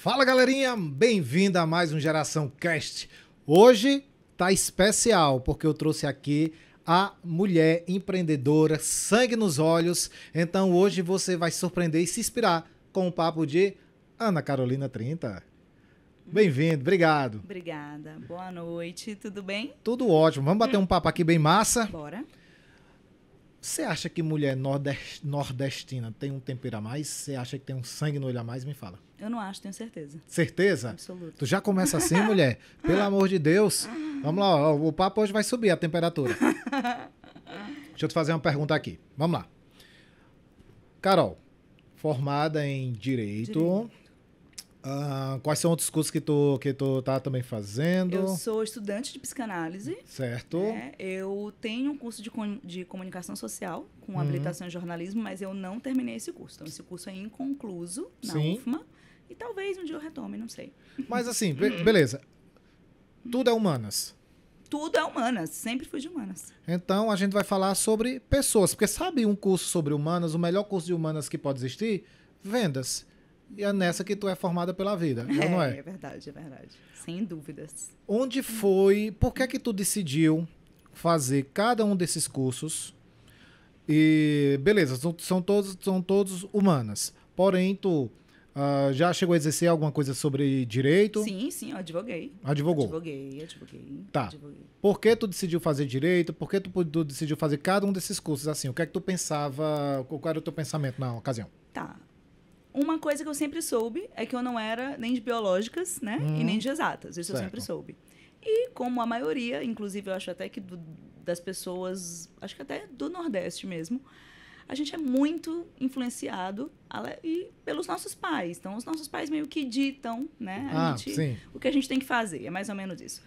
Fala, galerinha, bem-vinda a mais um Geração Cast. Hoje tá especial porque eu trouxe aqui a mulher empreendedora, sangue nos olhos. Então hoje você vai se surpreender e se inspirar com o papo de Ana Carolina 30. Bem-vindo, obrigado. Obrigada. Boa noite, tudo bem? Tudo ótimo. Vamos bater um papo aqui bem massa. Bora. Você acha que mulher nordestina tem um tempero a mais? Você acha que tem um sangue no olho a mais? Me fala. Eu não acho, tenho certeza. Certeza? Absoluto. Tu já começa assim, mulher? Pelo amor de Deus. Vamos lá, ó, o papo hoje vai subir a temperatura. Deixa eu te fazer uma pergunta aqui. Vamos lá. Carol, formada em Direito. Quais são outros cursos que tu tá também fazendo? Eu sou estudante de psicanálise. Certo. Né? Eu tenho um curso de comunicação social com habilitação em jornalismo, mas eu não terminei esse curso. Então, esse curso é inconcluso na UFMA. E talvez um dia eu retome, não sei. Mas assim, beleza. Tudo é humanas. Tudo é humanas. Sempre fui de humanas. Então, a gente vai falar sobre pessoas. Porque sabe um curso sobre humanas, o melhor curso de humanas que pode existir? Vendas. E é nessa que tu é formada pela vida, não é? É verdade, é verdade. Sem dúvidas. Onde foi... Por que que tu decidiu fazer cada um desses cursos? E, beleza, são todos humanas. Porém, tu já chegou a exercer alguma coisa sobre direito? Sim, eu advoguei. Advogou? Advoguei. Tá. Advoguei. Por que tu decidiu fazer direito? Por que tu decidiu fazer cada um desses cursos assim? O que é que tu pensava? Qual era o teu pensamento na ocasião? Tá. Uma coisa que eu sempre soube é que eu não era nem de biológicas, né? E nem de exatas. Isso Certo. eu sempre soube. E como a maioria, inclusive eu acho até que das pessoas, acho que até do Nordeste mesmo, a gente é muito influenciado pelos nossos pais. Então, os nossos pais meio que ditam, né? Sim. O que a gente tem que fazer. É mais ou menos isso.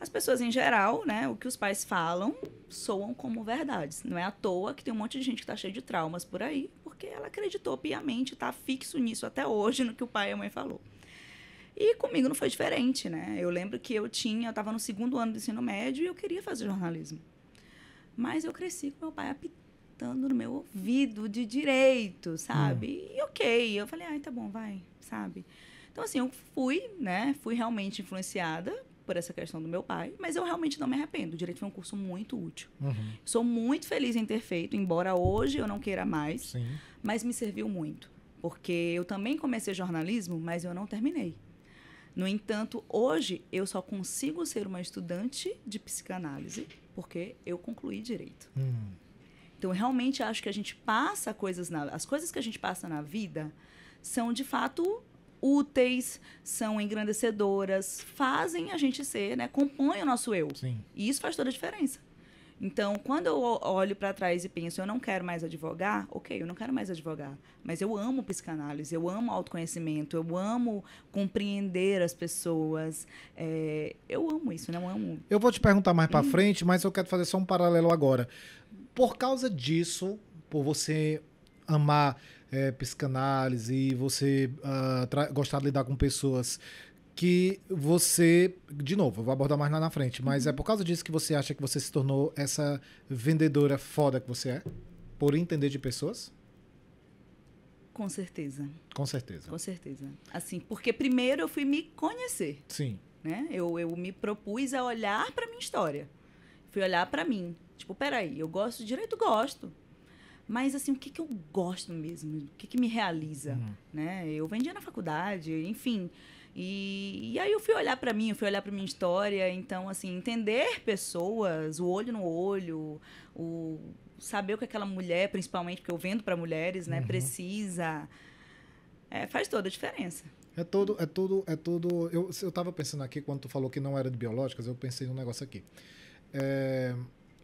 As pessoas, em geral, né, o que os pais falam soam como verdades. Não é à toa que tem um monte de gente que está cheio de traumas por aí, porque ela acreditou piamente, está fixo nisso até hoje, no que o pai e a mãe falou. E comigo não foi diferente, né? Eu lembro que eu estava no 2º ano do ensino médio e eu queria fazer jornalismo. Mas eu cresci com meu pai apitando no meu ouvido de direito, sabe? E ok, eu falei, tá bom, vai, sabe? Então, assim, eu fui realmente influenciada por essa questão do meu pai, mas eu realmente não me arrependo. O direito foi um curso muito útil. Sou muito feliz em ter feito, embora hoje eu não queira mais, Sim. mas me serviu muito. Porque eu também comecei jornalismo, mas eu não terminei. No entanto, hoje eu só consigo ser uma estudante de psicanálise porque eu concluí direito. Então, eu realmente acho que a gente passa as coisas que a gente passa na vida são, de fato, úteis, são engrandecedoras, fazem a gente ser, né, compõem o nosso eu. Sim. E isso faz toda a diferença. Então, quando eu olho para trás e penso, eu não quero mais advogar, ok, eu não quero mais advogar, mas eu amo psicanálise, eu amo autoconhecimento, eu amo compreender as pessoas, eu amo isso, né? Eu vou te perguntar mais pra frente, mas eu quero fazer só um paralelo agora. Por causa disso, por você amar psicanálise e você gostar de lidar com pessoas que você... De novo, eu vou abordar mais lá na frente, mas é por causa disso que você acha que você se tornou essa vendedora foda que você é? Por entender de pessoas? Com certeza. Com certeza. Com certeza. Assim, porque primeiro eu fui me conhecer. Sim. Né? Eu me propus a olhar para minha história. Fui olhar para mim. Tipo, peraí, eu gosto de direito? Gosto. Mas, assim, o que eu gosto mesmo? O que me realiza? Né? Eu vendia na faculdade, enfim. E aí eu fui olhar para mim, eu fui olhar para minha história. Então, assim, entender pessoas, o olho no olho, saber o que aquela mulher, principalmente porque eu vendo para mulheres, né, precisa, faz toda a diferença. É tudo. Eu estava pensando aqui, quando tu falou que não era de biológicas, eu pensei num negócio aqui.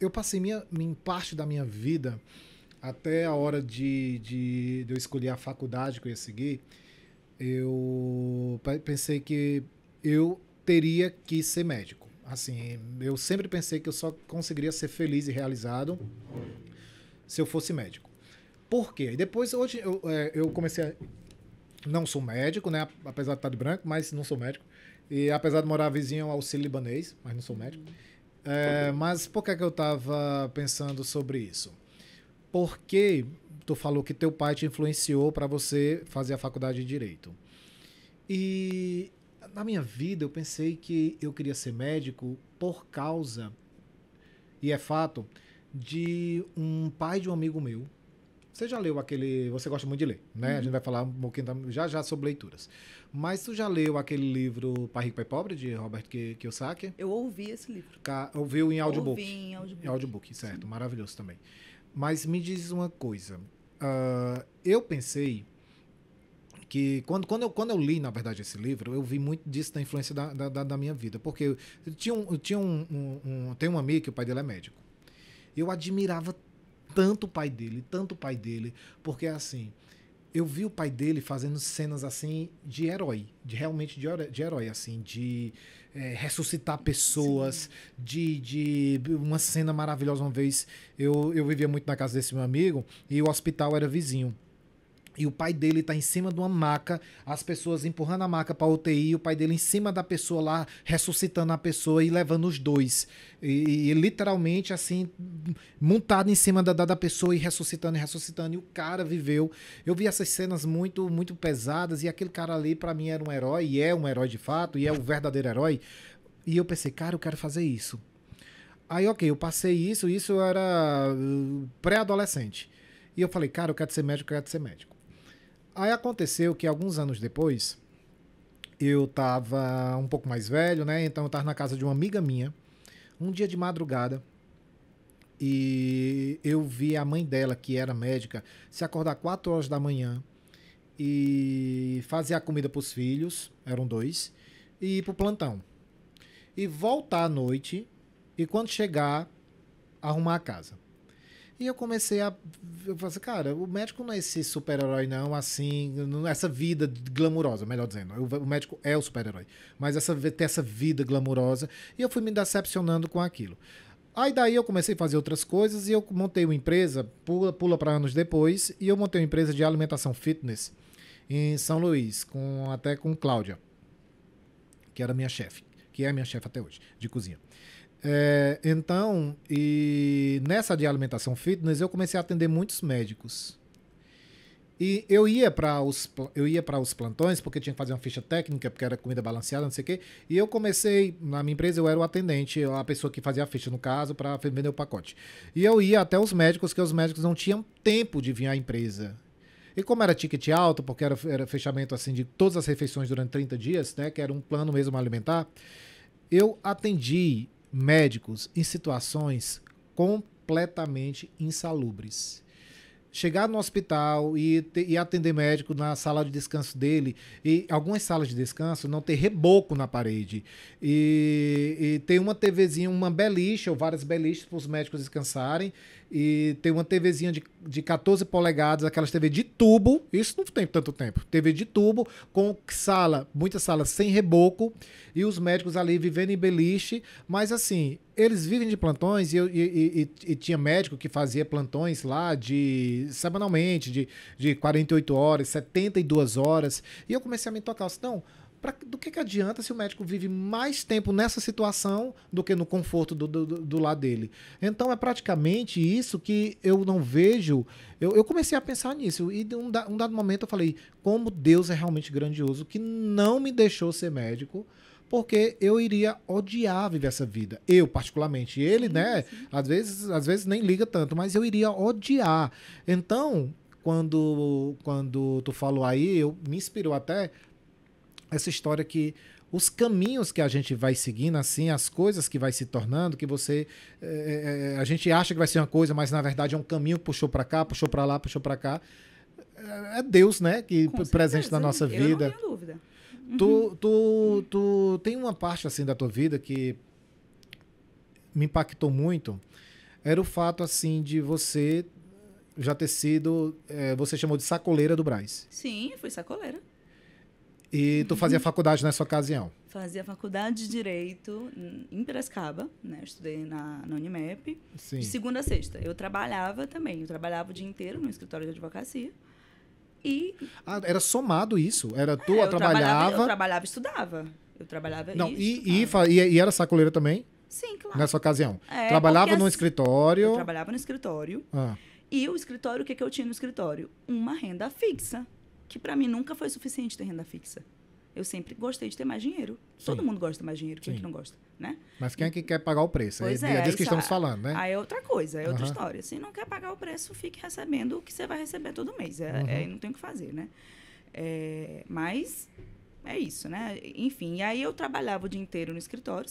Eu passei parte da minha vida, até a hora de eu escolher a faculdade que eu ia seguir, eu pensei que eu teria que ser médico. Assim, eu sempre pensei que eu só conseguiria ser feliz e realizado se eu fosse médico. Por quê? E depois, hoje, eu comecei a... Não sou médico, né? Apesar de estar de branco, mas não sou médico. E apesar de morar vizinho ao auxílio libanês, mas não sou médico. Mas por que eu estava pensando sobre isso? Porque tu falou que teu pai te influenciou para você fazer a faculdade de Direito. E na minha vida eu pensei que eu queria ser médico por causa, e é fato, de um pai de um amigo meu. Você já leu aquele. Você gosta muito de ler, né? A gente vai falar um pouquinho já já sobre leituras. Mas tu já leu aquele livro Pai Rico, Pai Pobre, de Robert Kiyosaki? Eu ouvi esse livro. Ouviu em audiobook? Ouvi em audiobook. Em audiobook, certo. Sim. Maravilhoso também. Mas me diz uma coisa. Eu pensei quando eu li, na verdade, esse livro, eu vi muito disso da influência da minha vida. Porque tem um amigo que o pai dele é médico. Eu admirava tanto o pai dele, porque assim, eu vi o pai dele fazendo cenas assim de herói, realmente de herói, assim, de ressuscitar pessoas, de uma cena maravilhosa. Uma vez eu vivia muito na casa desse meu amigo e o hospital era vizinho. E o pai dele tá em cima de uma maca, as pessoas empurrando a maca pra UTI, o pai dele em cima da pessoa lá, ressuscitando a pessoa e levando os dois. E literalmente, assim, montado em cima da pessoa e ressuscitando. E o cara viveu. Eu vi essas cenas muito, muito pesadas e aquele cara ali, pra mim, era um herói, e é um herói de fato, e é o verdadeiro herói. E eu pensei, cara, eu quero fazer isso. Aí, ok, eu passei isso eu era pré-adolescente. E eu falei, cara, eu quero ser médico, eu quero ser médico. Aí aconteceu que alguns anos depois, eu tava um pouco mais velho, né? Então eu tava na casa de uma amiga minha, um dia de madrugada, e eu vi a mãe dela, que era médica, se acordar 4 horas da manhã e fazer a comida pros filhos, eram 2, e ir pro plantão. E voltar à noite, e quando chegar, arrumar a casa. E eu comecei a... Eu falei assim, cara, o médico não é esse super-herói não, assim, não é essa vida glamurosa, melhor dizendo. O médico é o super-herói. Mas ter essa vida glamurosa. E eu fui me decepcionando com aquilo. Aí daí eu comecei a fazer outras coisas e eu montei uma empresa, pula para anos depois, e eu montei uma empresa de alimentação fitness em São Luís, até com Cláudia, que era minha chefe, que é minha chefe até hoje, de cozinha. Então, e nessa de alimentação fitness, eu comecei a atender muitos médicos. E eu ia para os plantões, porque tinha que fazer uma ficha técnica, porque era comida balanceada, não sei o quê. E eu comecei, na minha empresa, eu era o atendente, a pessoa que fazia a ficha, no caso, para vender o pacote. E eu ia até os médicos, que os médicos não tinham tempo de vir à empresa. E como era ticket alto, porque era fechamento assim de todas as refeições durante 30 dias, né, que era um plano mesmo alimentar, eu atendi médicos em situações completamente insalubres. Chegar no hospital e atender médico na sala de descanso dele, e algumas salas de descanso não ter reboco na parede, e ter uma TVzinha, uma beliche ou várias beliches para os médicos descansarem, e ter uma TVzinha de 14 polegadas, aquelas TV de tubo, isso não tem tanto tempo, TV de tubo, com muitas salas sem reboco, e os médicos ali vivendo em beliche, mas assim, eles vivem de plantões e tinha médico que fazia plantões lá semanalmente, de 48 horas, 72 horas, e eu comecei a me tocar, não, do que adianta se o médico vive mais tempo nessa situação do que no conforto do lado dele? Então é praticamente isso que eu não vejo. Eu comecei a pensar nisso e um dado momento eu falei, como Deus é realmente grandioso, que não me deixou ser médico, porque eu iria odiar viver essa vida. Eu, particularmente. Ele, né, às vezes nem liga tanto, mas eu iria odiar. Então, quando tu falou aí, me inspirou até essa história que os caminhos que a gente vai seguindo, assim, as coisas que vai se tornando, que você... a gente acha que vai ser uma coisa, mas na verdade é um caminho que puxou para cá, puxou para lá, puxou para cá. É Deus, né, que presente na nossa vida. Eu não tenho dúvida. Tu tem uma parte assim da tua vida que me impactou muito, era o fato assim de você já ter sido, você chamou de sacoleira do Brás. Sim, fui sacoleira. E tu fazia faculdade nessa ocasião? Fazia faculdade de Direito em Piracicaba, né? Eu estudei na Unimep. Sim. De segunda a sexta. Eu trabalhava também. Eu trabalhava o dia inteiro no escritório de advocacia. Era somado isso? Era tu eu trabalhava... Eu trabalhava e estudava. Eu trabalhava Não, e era sacoleira também? Sim, claro. Nessa ocasião? Trabalhava no escritório? Eu trabalhava no escritório. E o escritório, o que eu tinha no escritório? Uma renda fixa. Que para mim nunca foi suficiente ter renda fixa. Eu sempre gostei de ter mais dinheiro. Sim. Todo mundo gosta de ter mais dinheiro, quem é Sim. que não gosta, né? Mas quem é que quer pagar o preço? Pois É disso que isso estamos falando, né? Aí é outra coisa, é outra Aham. história. Se não quer pagar o preço, fique recebendo o que você vai receber todo mês. Não tem o que fazer, né? Mas é isso, né? Enfim, e aí eu trabalhava o dia inteiro no escritório,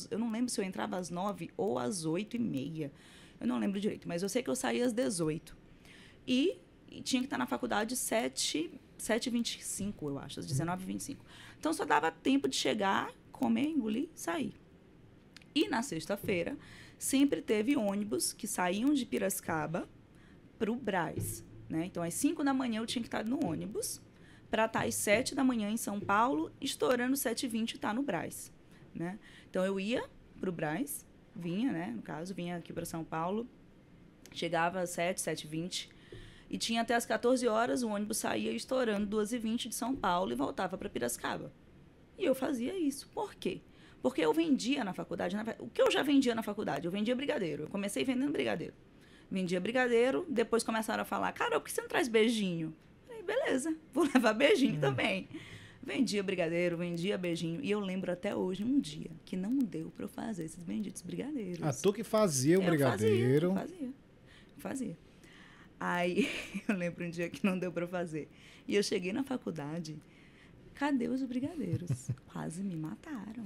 eu não lembro se eu entrava às 9 ou às 8h30. Eu não lembro direito, mas eu sei que eu saía às 18. E tinha que estar na faculdade 7h25, eu acho, às 19h25. Então, só dava tempo de chegar, comer, engolir, sair. E na sexta-feira, sempre teve ônibus que saíam de Piracicaba para o Brás, né? Então, às 5 da manhã eu tinha que estar no ônibus para estar às 7 da manhã em São Paulo, estourando 7h20 e estar no Brás, né? Então, eu ia para o Brás, vinha aqui para São Paulo, chegava às 7h20, e tinha até às 14 horas, o ônibus saía estourando 2h20 de São Paulo e voltava para Piracicaba. E eu fazia isso. Por quê? Porque eu vendia na faculdade. O que eu já vendia na faculdade? Eu vendia brigadeiro. Eu comecei vendendo brigadeiro. Vendia brigadeiro, depois começaram a falar, Carol, por que você não traz beijinho? Eu falei, beleza, vou levar beijinho também. Vendia brigadeiro, vendia beijinho. E eu lembro até hoje, um dia, que não deu para eu fazer esses benditos brigadeiros. Ah, tu que fazia o brigadeiro. Eu fazia. Aí, eu lembro um dia que não deu para eu fazer. E eu cheguei na faculdade, cadê os brigadeiros? Quase me mataram.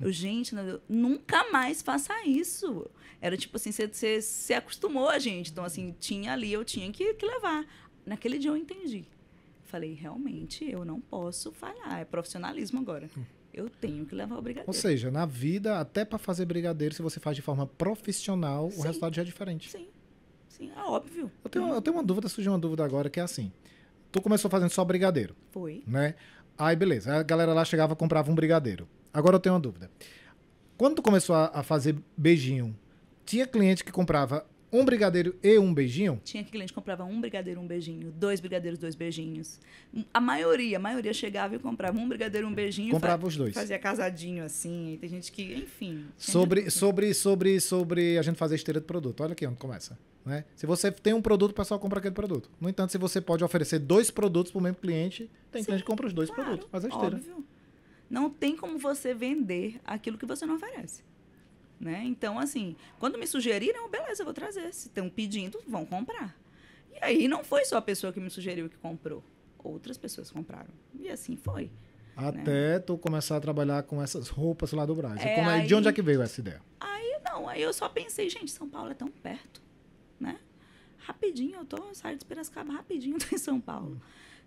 Gente, nunca mais faça isso. Era tipo assim, você se acostumou a gente. Então, assim, tinha ali, eu tinha que levar. Naquele dia eu entendi. Falei, realmente, eu não posso falhar. É profissionalismo agora. Eu tenho que levar o brigadeiro. Ou seja, na vida, até para fazer brigadeiro, se você faz de forma profissional, Sim. o resultado já é diferente. Sim, é óbvio. Eu tenho uma dúvida, surgiu uma dúvida agora, que é assim. Tu começou fazendo só brigadeiro. Foi. Né? Aí, beleza. A galera lá chegava e comprava um brigadeiro. Agora eu tenho uma dúvida. Quando tu começou a fazer beijinho, tinha cliente que comprava um brigadeiro e um beijinho? Tinha cliente que comprava um brigadeiro, um beijinho, 2 brigadeiros, 2 beijinhos. A maioria chegava e comprava um brigadeiro, um beijinho. Comprava os dois. Fazia casadinho assim. E tem gente que, enfim. Sobre a gente fazer esteira de produto. Olha aqui onde começa. Né? Se você tem um produto, o pessoal compra aquele produto. No entanto, se você pode oferecer 2 produtos para o mesmo cliente, tem cliente que compra os 2 produtos. Faz a esteira. Óbvio. Não tem como você vender aquilo que você não oferece. Né? Então, assim, quando me sugeriram, beleza, eu vou trazer. Se estão pedindo, vão comprar. E aí não foi só a pessoa que me sugeriu que comprou. Outras pessoas compraram. E assim foi. Até tu começar a trabalhar com essas roupas lá do Brás. Aí, de onde é que veio essa ideia? Aí eu só pensei, gente, São Paulo é tão perto, né? Rapidinho, eu saio de Piracicaba rapidinho, tô em São Paulo.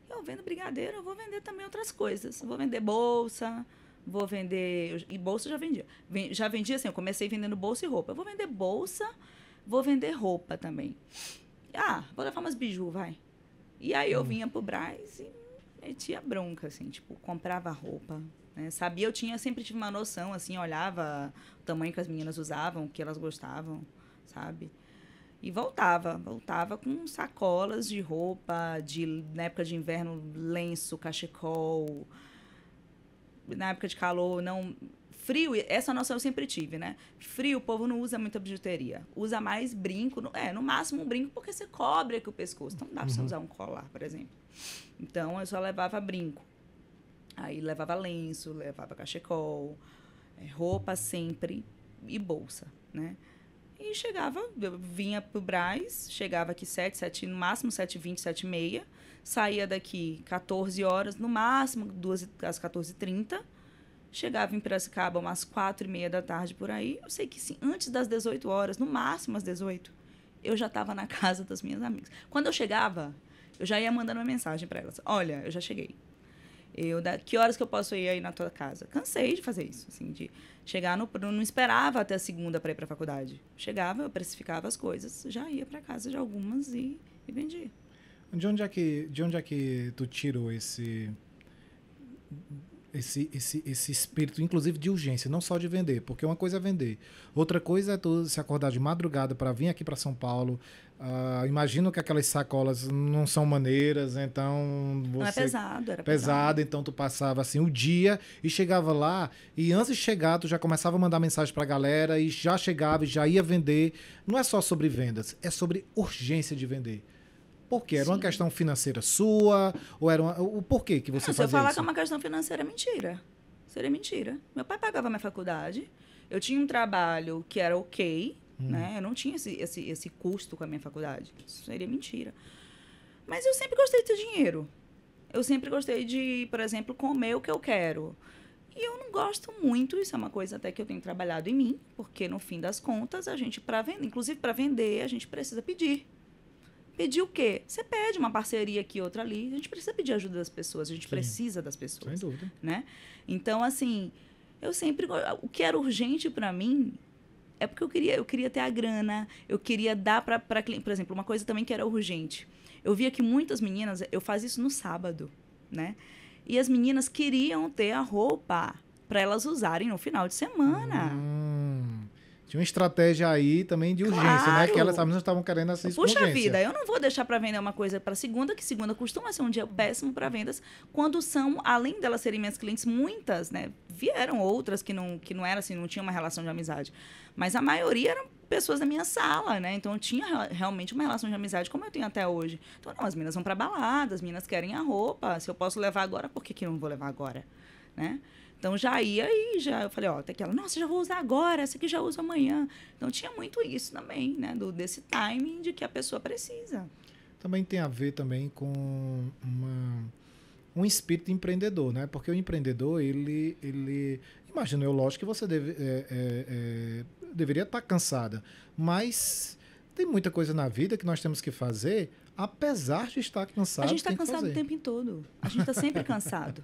Eu vendo brigadeiro, eu vou vender também outras coisas. Eu vou vender bolsa, vou vender... E bolsa eu já vendia. Já vendia assim, eu comecei vendendo bolsa e roupa. Eu vou vender bolsa, vou vender roupa também. Vou levar umas biju, vai. E aí eu vinha pro Brás e metia bronca, assim, tipo, comprava roupa, né? Sabia, sempre tive uma noção, assim, olhava o tamanho que as meninas usavam, o que elas gostavam, sabe? E voltava com sacolas de roupa, na época de inverno, lenço, cachecol. Na época de calor, não... Frio, essa noção eu sempre tive, né? Frio, o povo não usa muita bijuteria. Usa mais brinco, no máximo um brinco, porque você cobre aqui o pescoço. Então, não dá pra você usar um colar, por exemplo. Então, eu só levava brinco. Aí, levava lenço, levava cachecol, roupa sempre e bolsa, né? E eu vinha pro Brás, chegava aqui 7, no máximo 7h20, 7h30. Saía daqui 14 horas, no máximo às 14h30. Chegava em Piracicaba umas 4h30 da tarde por aí. Eu sei que sim, antes das 18 horas, no máximo às 18, eu já estava na casa das minhas amigas. Quando eu chegava, eu já ia mandando uma mensagem para elas. Olha, eu já cheguei. Que horas que eu posso ir aí na tua casa? Cansei de fazer isso, assim, de chegar não esperava até a segunda para ir para a faculdade. Chegava, eu precificava as coisas, já ia para casa de algumas e vendia. De onde é que tu tirou esse espírito, inclusive de urgência, não só de vender, porque uma coisa é vender, outra coisa é tu se acordar de madrugada para vir aqui para São Paulo. Imagino que aquelas sacolas não são maneiras, então não é pesado, era pesado, então tu passava assim o dia e chegava lá, e antes de chegar tu já começava a mandar mensagem pra galera e já chegava e já ia vender. Não é só sobre vendas, é sobre urgência de vender. Por quê? Era uma Sim. questão financeira sua? Ou era o porquê que você Se eu fazia falar isso? que é uma questão financeira, é mentira. Seria mentira. Meu pai pagava minha faculdade. Eu tinha um trabalho que era ok, né? Eu não tinha esse custo com a minha faculdade. Isso seria mentira. Mas eu sempre gostei de ter dinheiro. Eu sempre gostei de, por exemplo, comer o que eu quero. E eu não gosto muito, isso é uma coisa até que eu tenho trabalhado em mim, porque no fim das contas, a gente, para vender, inclusive para vender, a gente precisa pedir. Pedir o quê? Você pede uma parceria aqui, outra ali. A gente precisa pedir ajuda das pessoas, a gente Sim. precisa das Sem pessoas, dúvida. né? Então, assim, eu sempre... O que era urgente para mim é porque eu queria ter a grana, eu queria dar para cliente. Por exemplo, uma coisa também que era urgente. Eu via que muitas meninas... Eu fazia isso no sábado, né? E as meninas queriam ter a roupa para elas usarem no final de semana. Tinha uma estratégia aí também de urgência, né? Claro. Que elas não estavam querendo assistir com Puxa urgência. vida, eu não vou deixar para vender uma coisa para segunda, que segunda costuma ser um dia péssimo para vendas, quando são, além delas serem minhas clientes, muitas, né? Vieram outras que não era assim, não tinha uma relação de amizade. Mas a maioria eram pessoas da minha sala, né? Então eu tinha realmente uma relação de amizade como eu tenho até hoje. Então, não, as meninas vão para balada, as meninas querem a roupa. Se eu posso levar agora, por que eu não vou levar agora? Né? Então já ia e já eu falei, ó, até que ela, nossa, já vou usar agora, essa aqui já uso amanhã. Então tinha muito isso também, né? Desse timing de que a pessoa precisa. Também tem a ver também com um espírito empreendedor, né? Porque o empreendedor, ele imagino eu, lógico que você deveria estar cansada, mas tem muita coisa na vida que nós temos que fazer, apesar de estar cansado. A gente está cansado o tempo todo. A gente está sempre cansado.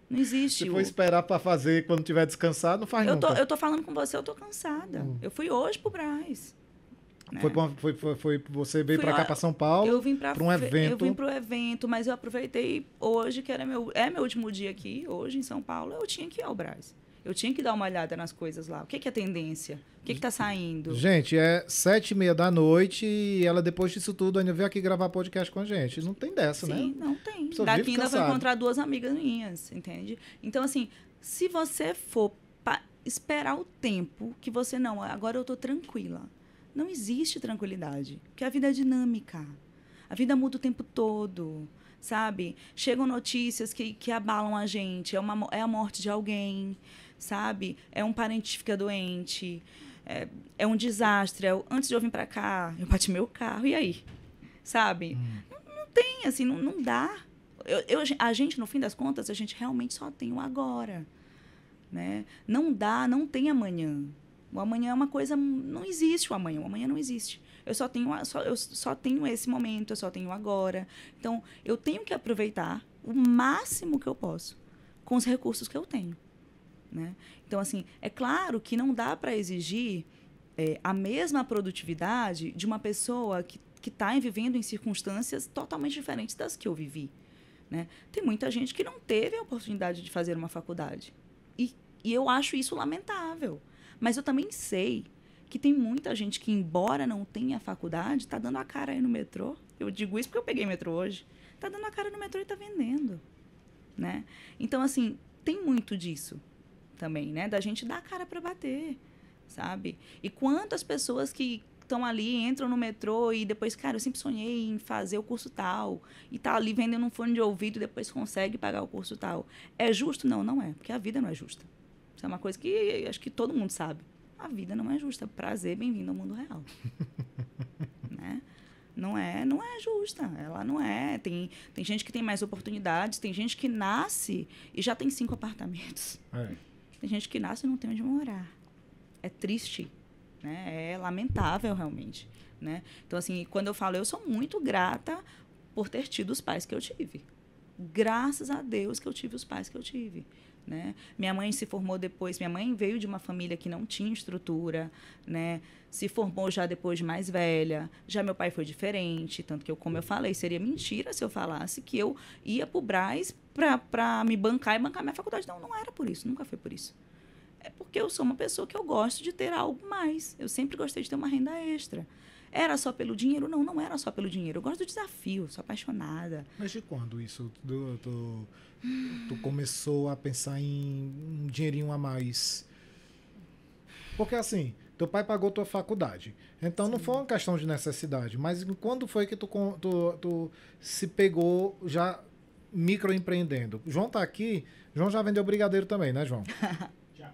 Não existe. Se for esperar para fazer quando tiver descansado, não faz nunca. Eu tô falando com você, eu tô cansada. Eu fui hoje pro Brás. Né? Você veio para cá, para São Paulo, eu vim para um evento. Eu vim para o evento, mas eu aproveitei hoje, que era meu último dia aqui, hoje em São Paulo, eu tinha que ir ao Brás. Eu tinha que dar uma olhada nas coisas lá. O que é tendência? O que está saindo? Gente, é 7h30 da noite e ela, depois disso tudo, ainda veio aqui gravar podcast com a gente. Não tem dessa, né? Sim, não tem. Daqui ainda vou encontrar duas amigas minhas, entende? Então, assim, se você for esperar o tempo que você não... Agora eu tô tranquila. Não existe tranquilidade, porque a vida é dinâmica. A vida muda o tempo todo, sabe? Chegam notícias que abalam a gente. É a morte de alguém, sabe? É um parente que fica doente. É um desastre. Antes de eu vir para cá, eu bati meu carro. E aí? Sabe? Não tem, assim, não dá. A gente, no fim das contas, a gente realmente só tem o agora. Né? Não dá, não tem amanhã. O amanhã é uma coisa... Não existe o amanhã não existe. Eu só tenho esse momento, eu só tenho agora. Então, eu tenho que aproveitar o máximo que eu posso com os recursos que eu tenho. Né? Então, assim, é claro que não dá para exigir a mesma produtividade de uma pessoa que está vivendo em circunstâncias totalmente diferentes das que eu vivi. Né? Tem muita gente que não teve a oportunidade de fazer uma faculdade. E eu acho isso lamentável. Mas eu também sei que tem muita gente que, embora não tenha faculdade, está dando a cara aí no metrô. Eu digo isso porque eu peguei metrô hoje. Está dando a cara no metrô e está vendendo. Né? Então, assim, tem muito disso também, né? Da gente dar a cara para bater, sabe? E quantas pessoas que estão ali, entram no metrô e depois, cara, eu sempre sonhei em fazer o curso tal. E tá ali vendendo um fone de ouvido e depois consegue pagar o curso tal. É justo? Não, não é. Porque a vida não é justa. Isso é uma coisa que acho que todo mundo sabe. A vida não é justa. Prazer, bem-vindo ao mundo real. Né? Não é justa. Ela não é. Tem gente que tem mais oportunidades, tem gente que nasce e já tem 5 apartamentos. Tem gente que nasce e não tem onde morar. É triste. Né? É lamentável, realmente. Né? Então, assim, quando eu falo, eu sou muito grata por ter tido os pais que eu tive. Graças a Deus que eu tive os pais que eu tive. Né? Minha mãe se formou depois, minha mãe veio de uma família que não tinha estrutura, né? Se formou já depois de mais velha, já meu pai foi diferente, tanto que como eu falei, seria mentira se eu falasse que eu ia para o Brás para me bancar e bancar minha faculdade. Não era por isso, nunca foi por isso. É porque eu sou uma pessoa que eu gosto de ter algo mais, eu sempre gostei de ter uma renda extra. Era só pelo dinheiro? Não era só pelo dinheiro. Eu gosto do desafio, sou apaixonada. Mas de quando isso? Tu começou a pensar em um dinheirinho a mais? Porque assim, Teu pai pagou tua faculdade. Então não foi uma questão de necessidade. Mas quando foi que tu se pegou já microempreendendo? João tá aqui. João já vendeu brigadeiro também, né, João? Já.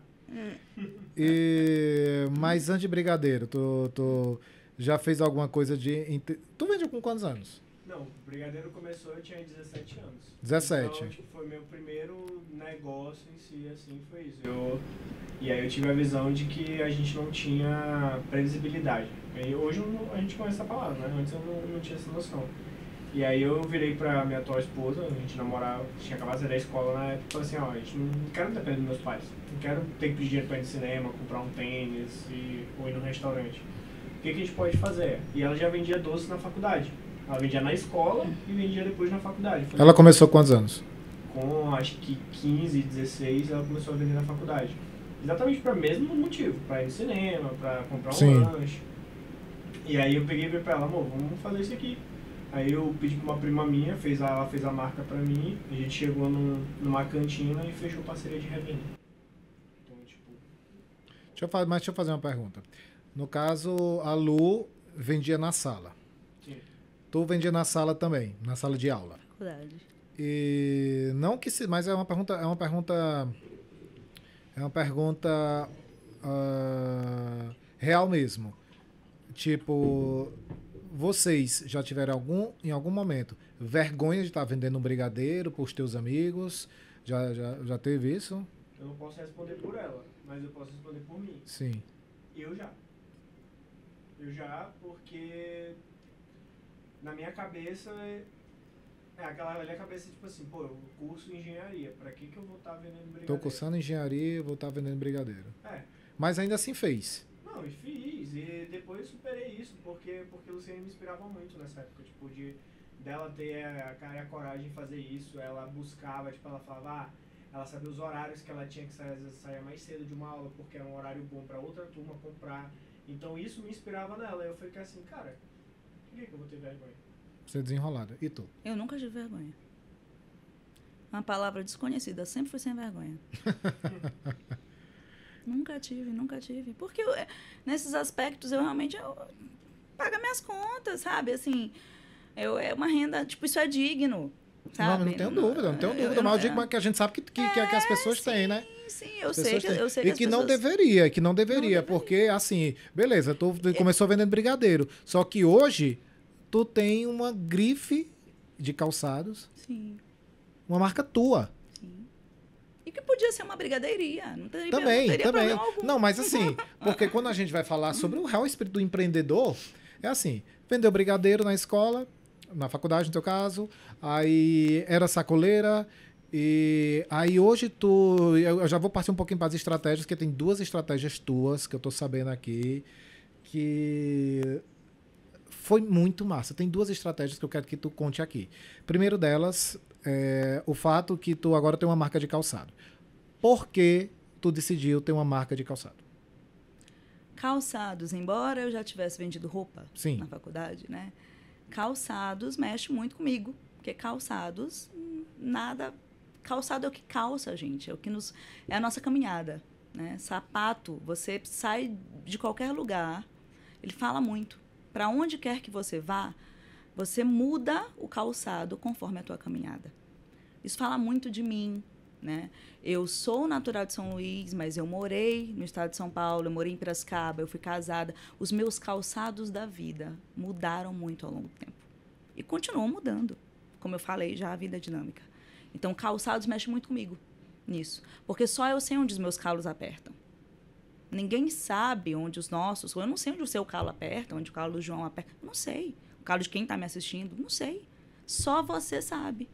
Mas antes de brigadeiro, tu já fez alguma coisa de... Tu vendeu com quantos anos? Não, o brigadeiro começou, eu tinha 17 anos. 17. Então, tipo, foi meu primeiro negócio em si, assim, foi isso. E aí eu tive a visão de que a gente não tinha previsibilidade. E hoje a gente conhece essa palavra, né? Antes eu não tinha essa noção. E aí eu virei pra minha atual esposa, a gente namorava, tinha acabado de sair da escola na época, e falei assim, ó, a gente não quero depender dos meus pais. Não quero ter que pedir dinheiro pra ir no cinema, comprar um tênis ou ir no restaurante. O que a gente pode fazer? E ela já vendia doce na faculdade. Ela vendia na escola e vendia depois na faculdade. Ela começou com quantos anos? Com acho que 15, 16, ela começou a vender na faculdade. Exatamente para o mesmo motivo, para ir no cinema, para comprar um lanche. E aí eu peguei e falei pra ela, amor, vamos fazer isso aqui. Aí eu pedi pra uma prima minha, ela fez a marca pra mim, a gente chegou numa cantina e fechou parceria de revenda. Então, tipo... Deixa eu fazer uma pergunta. No caso, a Lu vendia na sala. Sim. Tu vendia na sala também, na sala de aula. Faculdade. E não que se, mas é uma pergunta real mesmo. Tipo, vocês já tiveram em algum momento vergonha de estar vendendo um brigadeiro para os teus amigos? Já teve isso? Eu não posso responder por ela, mas eu posso responder por mim. Sim. Eu já, porque na minha cabeça aquela velha cabeça tipo assim, pô, eu curso engenharia, pra que eu vou estar vendendo brigadeiro? Tô cursando engenharia e vou estar vendendo brigadeiro. É. Mas ainda assim fez. Não, e fiz, e depois superei isso, porque o Luciane me inspirava muito nessa época, tipo, dela ter a cara e a coragem de fazer isso, ela buscava, tipo, ela falava, ela sabia os horários que ela tinha que sair, às vezes saía mais cedo de uma aula, porque era um horário bom pra outra turma comprar, então isso me inspirava nela, eu fiquei assim, cara, por que eu vou ter vergonha? Você desenrolada. E tu? Eu nunca tive vergonha. Uma palavra desconhecida, sempre fui sem vergonha. Nunca tive. Porque nesses aspectos eu realmente pago minhas contas, sabe? Assim, é uma renda, tipo, isso é digno, sabe? Não tenho dúvida. Mas eu digo que a gente sabe que as pessoas têm, né? Sim, eu sei que as pessoas... não deveria, porque, assim, beleza, tu começou vendendo brigadeiro, só que hoje tu tem uma grife de calçados. Sim. Uma marca tua. Sim. E que podia ser uma brigadeiria. Não teria também. problema algum. Não, mas assim, porque quando a gente vai falar sobre o real espírito do empreendedor, é assim, vendeu brigadeiro na escola, na faculdade, no teu caso, aí era sacoleira, e aí hoje eu já vou partir um pouquinho para as estratégias, porque tem 2 estratégias tuas que eu tô sabendo aqui, que... foi muito massa. Tem 2 estratégias que eu quero que tu conte aqui. Primeiro delas é o fato que tu agora tem uma marca de calçado. Por que tu decidiu ter uma marca de calçado? Calçados, embora eu já tivesse vendido roupa Sim. na faculdade, né? Calçados mexe muito comigo. Porque calçados, nada... Calçado é o que calça, gente. É a nossa caminhada, né? Sapato, você sai de qualquer lugar, ele fala muito. Para onde quer que você vá, você muda o calçado conforme a tua caminhada. Isso fala muito de mim, né? Eu sou natural de São Luís, mas eu morei no estado de São Paulo, eu morei em Piracicaba, eu fui casada. Os meus calçados da vida mudaram muito ao longo do tempo. E continuam mudando. Como eu falei, já a vida é dinâmica. Então, calçados mexe muito comigo nisso. Porque só eu sei onde os meus calos apertam. Ninguém sabe onde os nossos... Eu não sei onde o seu calo aperta, onde o calo do João aperta. Eu não sei. O calo de quem está me assistindo, não sei. Só você sabe.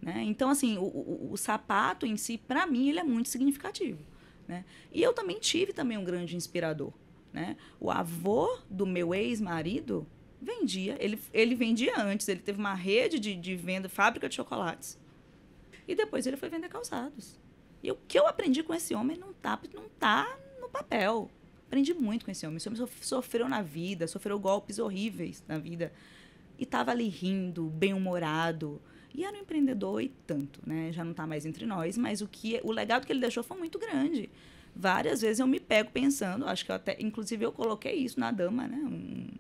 Né? Então, assim, o sapato em si, para mim, ele é muito significativo. Né? E eu também tive um grande inspirador. Né? O avô do meu ex-marido vendia. Ele vendia antes. Ele teve uma rede de venda, fábrica de chocolates. E depois ele foi vender calçados. E o que eu aprendi com esse homem não tá no papel. Aprendi muito com esse homem. Esse homem sofreu na vida, sofreu golpes horríveis na vida. E estava ali rindo, bem-humorado. E era um empreendedor e tanto, né? Já não está mais entre nós, mas o legado que ele deixou foi muito grande. várias vezes eu me pego pensando, acho que inclusive eu coloquei isso na Dama, né? Um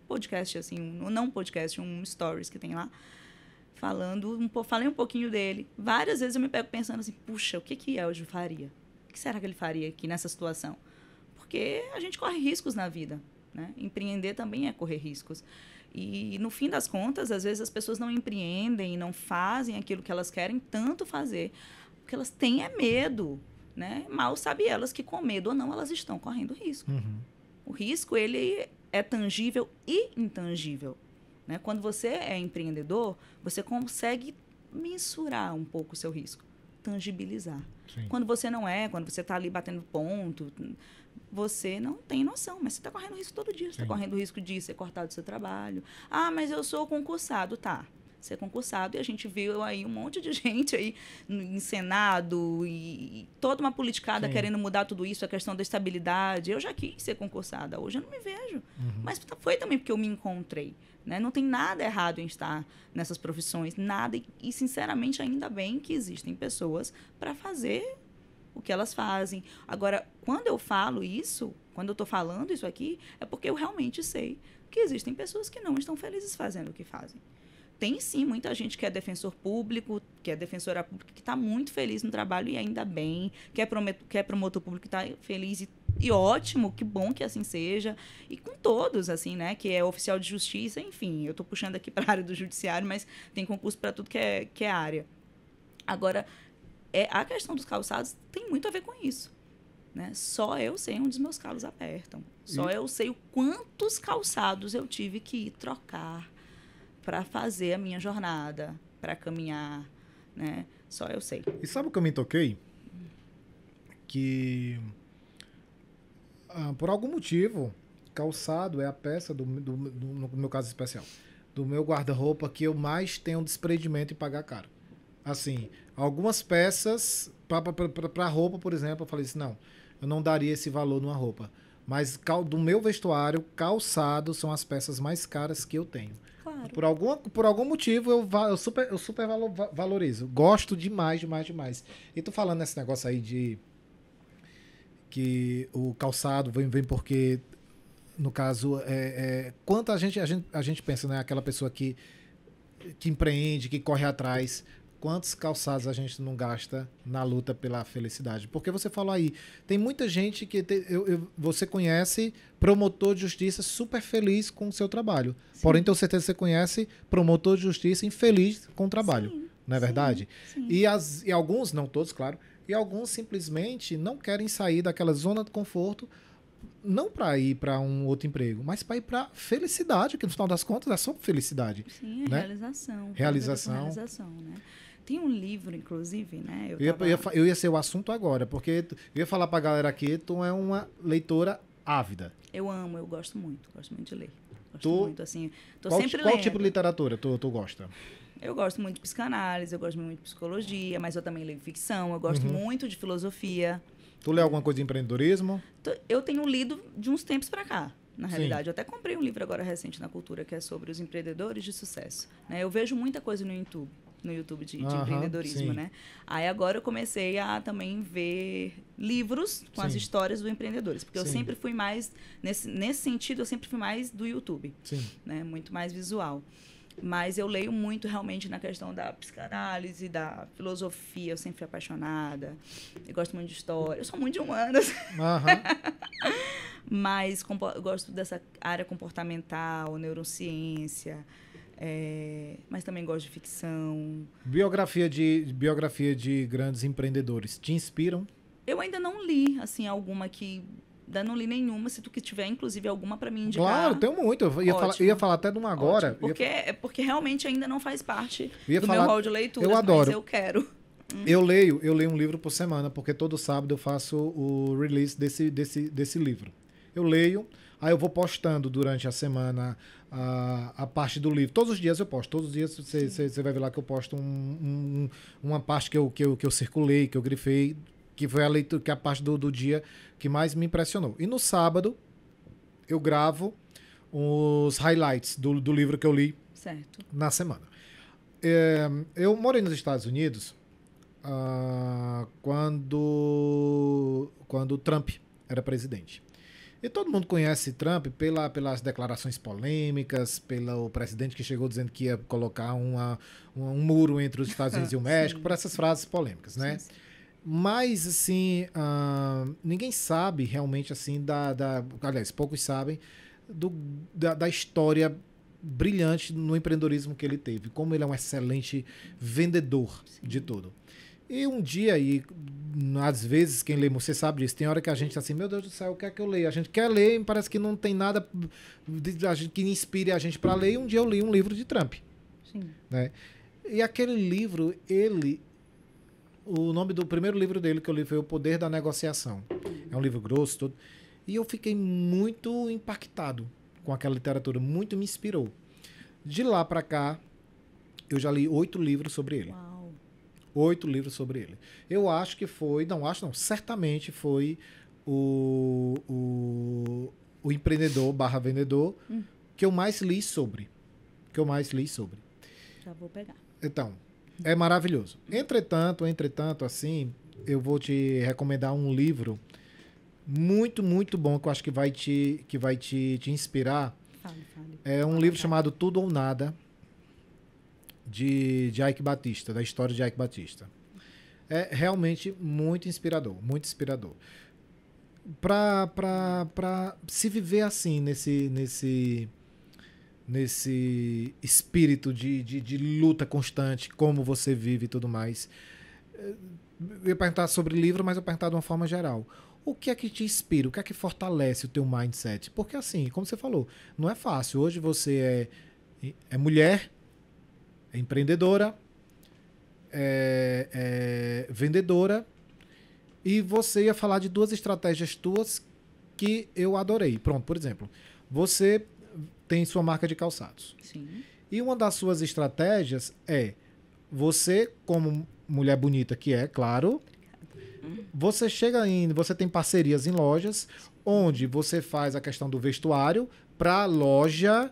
podcast, assim, não um podcast, um stories que tem lá, falei um pouquinho dele. Várias vezes eu me pego pensando assim, puxa, o que Elgio faria? O que será que ele faria aqui nessa situação? Porque a gente corre riscos na vida, né? Empreender também é correr riscos. E, no fim das contas, às vezes as pessoas não empreendem, não fazem aquilo que elas querem tanto fazer, porque elas têm medo, né? Mal sabe elas que, com medo ou não, elas estão correndo risco. O risco, ele é tangível e intangível, né? Quando você é empreendedor, você consegue mensurar um pouco o seu risco, tangibilizar. Sim. Quando você não é, quando você está ali batendo ponto, você não tem noção, mas você está correndo risco todo dia. Você está correndo risco de ser cortado do seu trabalho. Ah, mas eu sou concursado. Tá, ser concursado, e a gente viu aí um monte de gente aí em Senado e toda uma politicada querendo mudar tudo isso, a questão da estabilidade. Eu já quis ser concursada, hoje eu não me vejo. Mas foi também porque eu me encontrei, né? Não tem nada errado em estar nessas profissões, nada. E, sinceramente, ainda bem que existem pessoas para fazer o que elas fazem. Agora, quando eu falo isso, quando eu estou falando isso aqui, é porque eu realmente sei que existem pessoas que não estão felizes fazendo o que fazem. Tem, sim, muita gente que é defensor público, que é defensora pública, que está muito feliz no trabalho, e ainda bem, que é promotor público, que está feliz e ótimo, que bom que assim seja. E com todos, assim, né, que é oficial de justiça, enfim, eu estou puxando aqui para a área do judiciário, mas tem concurso para tudo que é área. Agora, a questão dos calçados tem muito a ver com isso, né? Só eu sei onde os meus calos apertam. Só eu sei o quantos calçados eu tive que ir trocar para fazer a minha jornada, para caminhar, né? Só eu sei. E sabe o que eu me toquei? Que, por algum motivo, calçado é a peça, no meu caso especial, do meu guarda-roupa que eu mais tenho desprendimento em pagar caro. Assim, algumas peças, para roupa, por exemplo, eu falei assim, não, eu não daria esse valor numa roupa. Mas do meu vestuário, calçado são as peças mais caras que eu tenho. Claro. Por algum motivo, eu super valorizo. Gosto demais. E tu falando nesse negócio aí de que o calçado vem porque, no caso, quanto a gente pensa, né? Aquela pessoa que empreende, que corre atrás. Quantos calçados a gente não gasta na luta pela felicidade? Porque você falou aí, tem muita gente que você conhece promotor de justiça super feliz com o seu trabalho. Sim. Porém, tenho certeza que você conhece promotor de justiça infeliz com o trabalho. Sim, não é verdade? Sim. E alguns, não todos, claro, e alguns simplesmente não querem sair daquela zona de conforto, não para ir para um outro emprego, mas para ir para felicidade, que no final das contas é só felicidade. Sim, né? Realização. Realização, né? Tem um livro, inclusive, né? Eu ia ser o assunto agora, porque eu ia falar pra galera aqui, tu é uma leitora ávida. Eu gosto muito de ler. Muito, assim, tô sempre lendo. Qual tipo de literatura tu gosta? Eu gosto muito de psicanálise, eu gosto muito de psicologia, mas eu também leio ficção, eu gosto muito de filosofia. Tu lê alguma coisa de empreendedorismo? Eu tenho lido de uns tempos pra cá. Na realidade, Sim. eu até comprei um livro agora recente na Cultura, que é sobre os empreendedores de sucesso, né? Eu vejo muita coisa no YouTube de empreendedorismo, sim. né? Aí agora eu comecei a também ver livros com as histórias dos empreendedores, porque eu sempre fui mais, nesse sentido, eu sempre fui mais do YouTube, né? Muito mais visual. Mas eu leio muito realmente na questão da psicanálise, da filosofia, eu sempre fui apaixonada, eu gosto muito de história, eu sou muito de humanas. Mas eu gosto dessa área comportamental, neurociência, mas também gosto de ficção. Biografia de grandes empreendedores te inspiram? Eu ainda não li, assim, alguma que... Ainda não li nenhuma, se tu que tiver, inclusive, alguma para me indicar. Claro, tenho muito. Eu ia falar até de uma agora. Porque realmente ainda não faz parte do meu rol de leitura. Eu adoro. Mas eu quero. Eu leio um livro por semana, porque todo sábado eu faço o release desse livro. Eu leio, aí eu vou postando durante a semana a parte do livro. Todos os dias eu posto. Todos os dias você vai ver lá que eu posto uma parte que eu circulei, que eu grifei, que foi a leitura, que é a parte do dia que mais me impressionou. E no sábado, eu gravo os highlights do livro que eu li na semana. Eu morei nos Estados Unidos quando quando Trump era presidente. E todo mundo conhece Trump pelas declarações polêmicas, pelo presidente que chegou dizendo que ia colocar um muro entre os Estados Unidos e o México, por essas frases polêmicas, né? Sim. Mas, assim, ninguém sabe realmente, assim, aliás, poucos sabem da história brilhante no empreendedorismo que ele teve, como ele é um excelente vendedor de tudo. E um dia, e às vezes quem lê, você sabe disso, tem hora que a gente tá assim, meu Deus do céu, o que é que eu leio? A gente quer ler e parece que não tem nada que inspire a gente para ler. E um dia eu li um livro de Trump. Sim. Né? E aquele livro, o nome do primeiro livro dele que eu li foi O Poder da Negociação. É um livro grosso, tudo. E eu fiquei muito impactado com aquela literatura, muito me inspirou. De lá para cá, eu já li 8 livros sobre ele. Uau. 8 livros sobre ele. Eu acho que foi, certamente foi o empreendedor / vendedor que eu mais li sobre. Já vou pegar. Então, é maravilhoso. Entretanto, assim, eu vou te recomendar um livro muito, muito bom que eu acho que vai te inspirar. Fale. É um livro chamado Tudo ou Nada, de Ike Batista, da história de Ike Batista. É realmente muito inspirador, muito inspirador. Para se viver assim, nesse espírito de luta constante, como você vive e tudo mais. Eu ia perguntar sobre livro, mas eu ia perguntar de uma forma geral. O que é que te inspira? O que é que fortalece o teu mindset? Porque assim, como você falou, não é fácil. Hoje você é mulher, é empreendedora, é vendedora, e você ia falar de 2 estratégias tuas que eu adorei. Pronto, por exemplo, você tem sua marca de calçados. Sim. E uma das suas estratégias é você, como mulher bonita que é, claro, você você tem parcerias em lojas onde você faz a questão do vestuário para a loja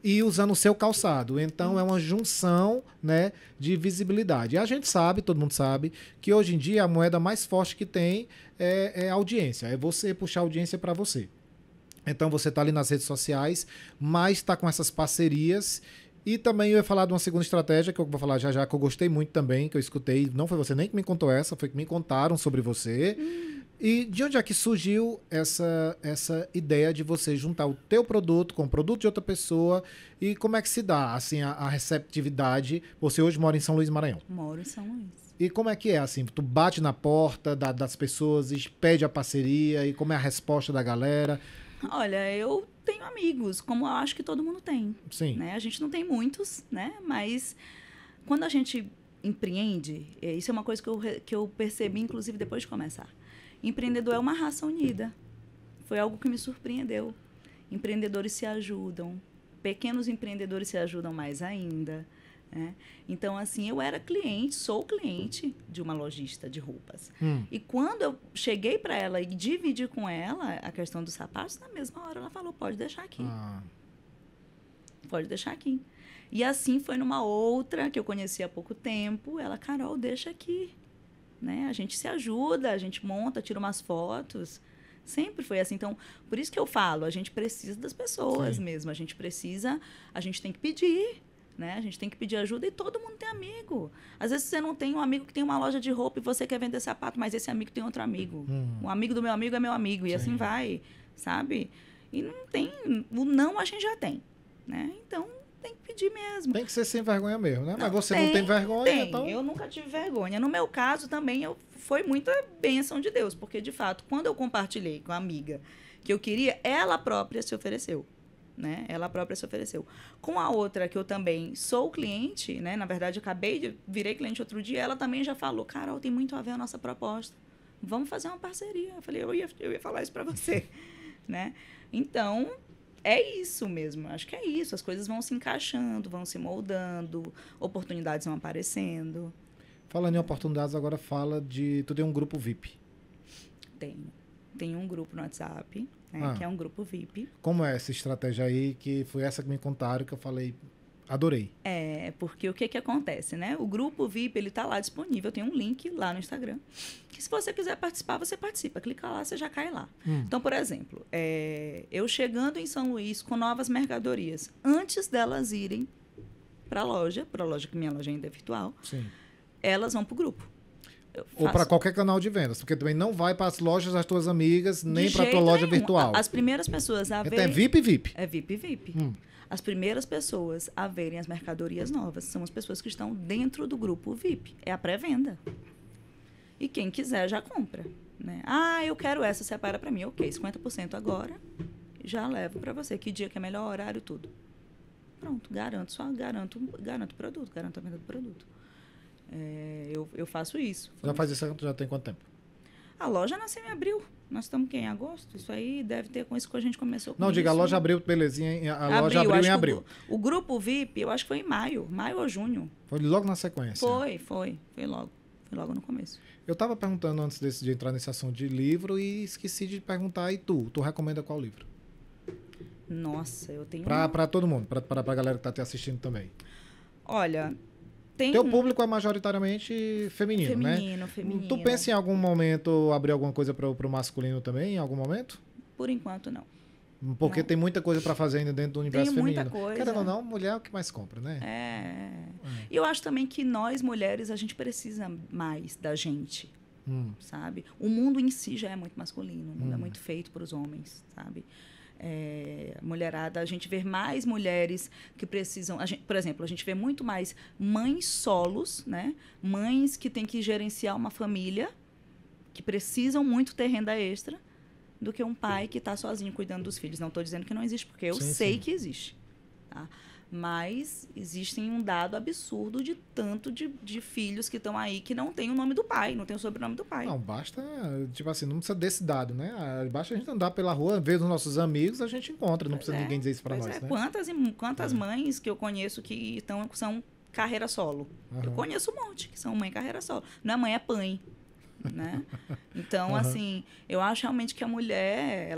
e usando o seu calçado. Então é uma junção, né, de visibilidade. E a gente sabe, todo mundo sabe, que hoje em dia a moeda mais forte que tem é a audiência. É você puxar a audiência para você. Então você está ali nas redes sociais, mas está com essas parcerias. E também eu ia falar de uma segunda estratégia, que eu vou falar já, que eu gostei muito também, que eu escutei. Não foi você nem que me contou essa, foi que me contaram sobre você. E de onde é que surgiu essa ideia de você juntar o teu produto com o produto de outra pessoa? E como é que se dá assim, a receptividade? Você hoje mora em São Luís, Maranhão. Moro em São Luís. E como é que é? Assim, tu bate na porta das pessoas e pede a parceria? E como é a resposta da galera? Olha, eu tenho amigos, como eu acho que todo mundo tem. Sim. Né? A gente não tem muitos, né? Mas quando a gente empreende, isso é uma coisa que eu percebi, inclusive, depois de começar. Empreendedor é uma raça unida. Foi algo que me surpreendeu. Empreendedores se ajudam. Pequenos empreendedores se ajudam mais ainda. Né? Então, assim, eu era sou cliente de uma lojista de roupas. E quando eu cheguei para ela e dividi com ela a questão dos sapatos, na mesma hora ela falou, pode deixar aqui. Pode deixar aqui. E assim foi numa outra que eu conheci há pouco tempo. Ela, Carol, deixa aqui. Né? A gente se ajuda, a gente monta, tira umas fotos. Sempre foi assim. Então, por isso que eu falo, a gente precisa das pessoas Sim. mesmo. A gente tem que pedir. Né? A gente tem que pedir ajuda e todo mundo tem amigo. Às vezes você não tem um amigo que tem uma loja de roupa e você quer vender sapato, mas esse amigo tem outro amigo. Um amigo do meu amigo é meu amigo. E assim vai, sabe? E não tem... O não a gente já tem. Né? Então, tem que pedir mesmo. Tem que ser sem vergonha mesmo, né? Não, mas você não tem vergonha, então... Eu nunca tive vergonha. No meu caso, também, foi muita bênção de Deus. Porque, de fato, quando eu compartilhei com a amiga que eu queria, ela própria se ofereceu. Né? Ela própria se ofereceu. Com a outra, que eu também sou cliente, né? Na verdade, virei cliente outro dia, ela também já falou, Carol, tem muito a ver a nossa proposta. Vamos fazer uma parceria. Eu falei, eu ia falar isso para você. Né? Então, é isso mesmo. Acho que é isso. As coisas vão se encaixando, vão se moldando, oportunidades vão aparecendo. Falando em oportunidades, agora fala de... Tu tem um grupo VIP. Tenho um grupo no WhatsApp, né, que é um grupo VIP. Como é essa estratégia aí, que foi essa que me contaram, que eu falei, Adorei. Porque o que acontece, né? O grupo VIP, ele tá lá disponível, tem um link lá no Instagram, que se você quiser participar, você participa. Clica lá, você já cai lá. Então, por exemplo, eu chegando em São Luís com novas mercadorias, antes delas irem para a loja, que minha loja ainda é virtual, Sim. elas vão pro grupo. Ou para qualquer canal de vendas, porque também não vai para as lojas das tuas amigas, nem para a tua loja virtual. As primeiras pessoas a verem... É VIP? É VIP. As primeiras pessoas a verem as mercadorias novas são as pessoas que estão dentro do grupo VIP. É a pré-venda. E quem quiser já compra, né? Ah, eu quero essa, separa para mim. Ok, 50% agora, já levo para você. Que dia que é melhor, horário, tudo. Pronto, garanto o produto, garanto a venda do produto. Eu faço isso. Já faz isso, já tem quanto tempo? A loja nasceu em abril. Nós estamos em agosto? Isso aí deve ter com isso que a gente começou com Não, diga, a loja abriu, belezinha. A loja abriu em abril. O grupo VIP, eu acho que foi em maio ou junho. Foi logo na sequência. Foi logo. Foi logo no começo. Eu estava perguntando antes de entrar nesse assunto de livro e esqueci de perguntar, e tu? Tu recomenda qual livro? Nossa, eu tenho... Para todo mundo, para a galera que está te assistindo também. Olha... Teu público é majoritariamente feminino, né? Feminino. Tu pensa em algum momento abrir alguma coisa para o masculino também, em algum momento? Por enquanto, não. Porque tem muita coisa para fazer ainda dentro do universo feminino. Muita coisa. Querendo ou não, mulher é o que mais compra, né? E eu acho também que nós, mulheres, a gente precisa mais da gente, sabe? O mundo em si já é muito masculino, o mundo é muito feito para os homens, sabe? Mulherada, a gente vê mais mulheres que precisam... por exemplo, a gente vê muito mais mães solos, né? Mães que têm que gerenciar uma família, que precisam muito ter renda extra, do que um pai que está sozinho cuidando dos filhos. Não estou dizendo que não existe, porque eu sei que existe. Tá? Mas existem um dado absurdo de tanto de filhos que estão aí que não tem o nome do pai, não tem o sobrenome do pai. Não, basta, tipo assim, não precisa desse dado, né? Basta a gente andar pela rua, ver os nossos amigos, a gente encontra, não precisa ninguém dizer isso para nós, né? Quantas mães que eu conheço que são carreira solo? Eu conheço um monte que são mãe carreira solo. Não é mãe, é pai, né? Então, assim, eu acho realmente que a mulher,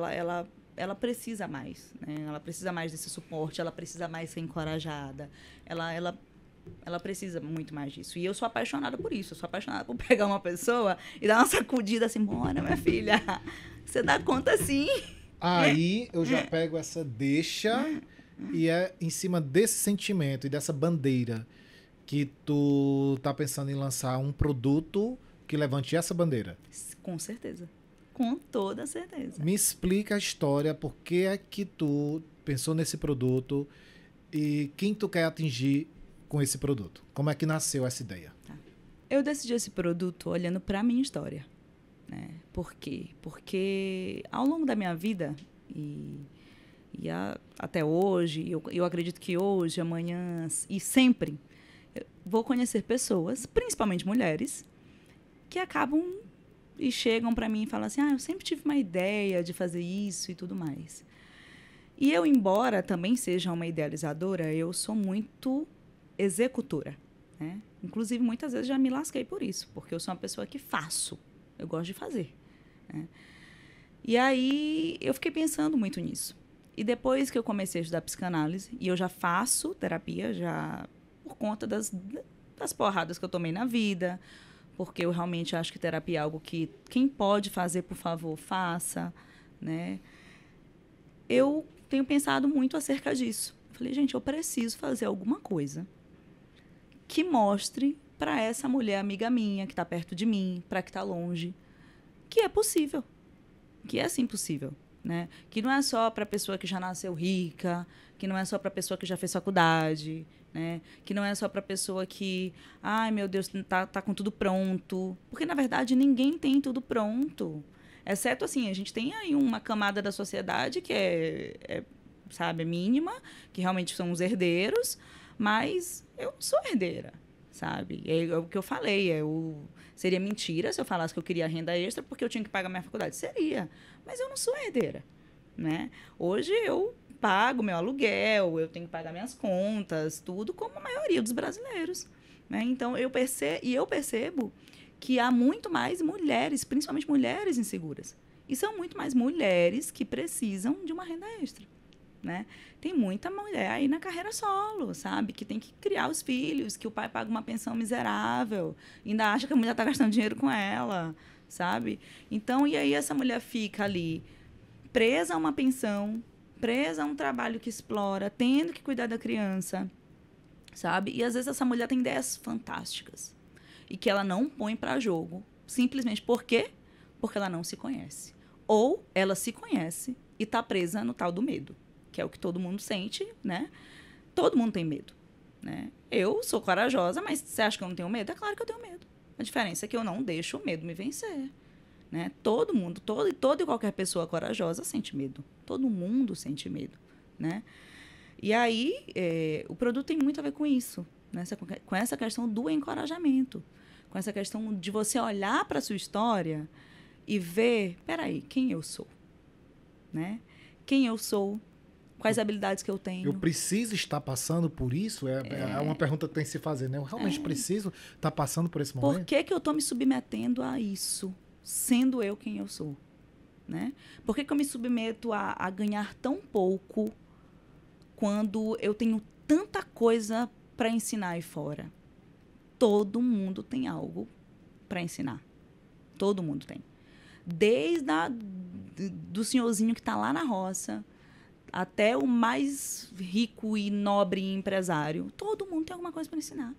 ela precisa mais, né? Ela precisa mais desse suporte, ela precisa mais ser encorajada, ela precisa muito mais disso. E eu sou apaixonada por isso, eu sou apaixonada por pegar uma pessoa e dar uma sacudida assim, bora, minha filha, você dá conta sim. Aí eu já pego essa deixa e é em cima desse sentimento e dessa bandeira que tu tá pensando em lançar um produto que levante essa bandeira. Com certeza. Com toda certeza. Me explica a história, por que é que tu pensou nesse produto e quem tu quer atingir com esse produto. Como é que nasceu essa ideia? Tá. Eu decidi esse produto olhando para a minha história. Né? Por quê? Porque ao longo da minha vida, até hoje, eu acredito que hoje, amanhã e sempre, eu vou conhecer pessoas, principalmente mulheres, que acabam... e chegam para mim e falam assim, eu sempre tive uma ideia de fazer isso e tudo mais. E eu, embora também seja uma idealizadora, eu sou muito executora, né? Inclusive, muitas vezes já me lasquei por isso, porque eu sou uma pessoa que faço, eu gosto de fazer, né? E aí, eu fiquei pensando muito nisso. E depois que eu comecei a estudar psicanálise, e eu já faço terapia, já por conta das porradas que eu tomei na vida, porque eu realmente acho que terapia é algo que quem pode fazer, por favor, faça, né? Eu tenho pensado muito acerca disso. Falei, gente, eu preciso fazer alguma coisa que mostre para essa mulher amiga minha, que está perto de mim, para que está longe, que é possível, que é sim possível, né? Que não é só para a pessoa que já nasceu rica, que não é só para a pessoa que já fez faculdade, né? Que não é só para a pessoa que, ai, meu Deus, tá com tudo pronto. Porque, na verdade, ninguém tem tudo pronto. Exceto, assim, a gente tem aí uma camada da sociedade que sabe, mínima, que realmente são os herdeiros, mas eu não sou herdeira, sabe? É o que eu falei, seria mentira se eu falasse que eu queria renda extra porque eu tinha que pagar minha faculdade. Seria, mas eu não sou herdeira, né? Hoje eu pago meu aluguel, eu tenho que pagar minhas contas, tudo como a maioria dos brasileiros, né? Então, eu percebo que há muito mais mulheres, principalmente mulheres inseguras. E são muito mais mulheres que precisam de uma renda extra. né? Tem muita mulher aí na carreira solo, sabe? Que tem que criar os filhos, que o pai paga uma pensão miserável, ainda acha que a mulher está gastando dinheiro com ela, sabe? Então, e aí essa mulher fica ali presa a uma pensão, presa a um trabalho que explora, tendo que cuidar da criança, sabe? E às vezes essa mulher tem ideias fantásticas e que ela não põe para jogo, simplesmente por quê? Porque ela não se conhece. Ou ela se conhece e está presa no tal do medo, que é o que todo mundo sente, né? Todo mundo tem medo, né? Eu sou corajosa, mas você acha que eu não tenho medo? É claro que eu tenho medo. A diferença é que eu não deixo o medo me vencer, né? Todo mundo, toda e qualquer pessoa corajosa sente medo. Todo mundo sente medo, né? E aí, o produto tem muito a ver com isso, né? Com essa questão do encorajamento, com essa questão de você olhar para a sua história e ver, peraí, quem eu sou, né? Quem eu sou, quais habilidades que eu tenho. Eu preciso estar passando por isso? É uma pergunta que tem que se fazer, né? Eu realmente preciso estar passando por esse momento? Por que eu estou me submetendo a isso, sendo eu quem eu sou, né? Por que eu me submeto a ganhar tão pouco quando eu tenho tanta coisa para ensinar aí fora? Todo mundo tem algo para ensinar. Todo mundo tem. Desde do senhorzinho que está lá na roça até o mais rico e nobre empresário. Todo mundo tem alguma coisa para ensinar,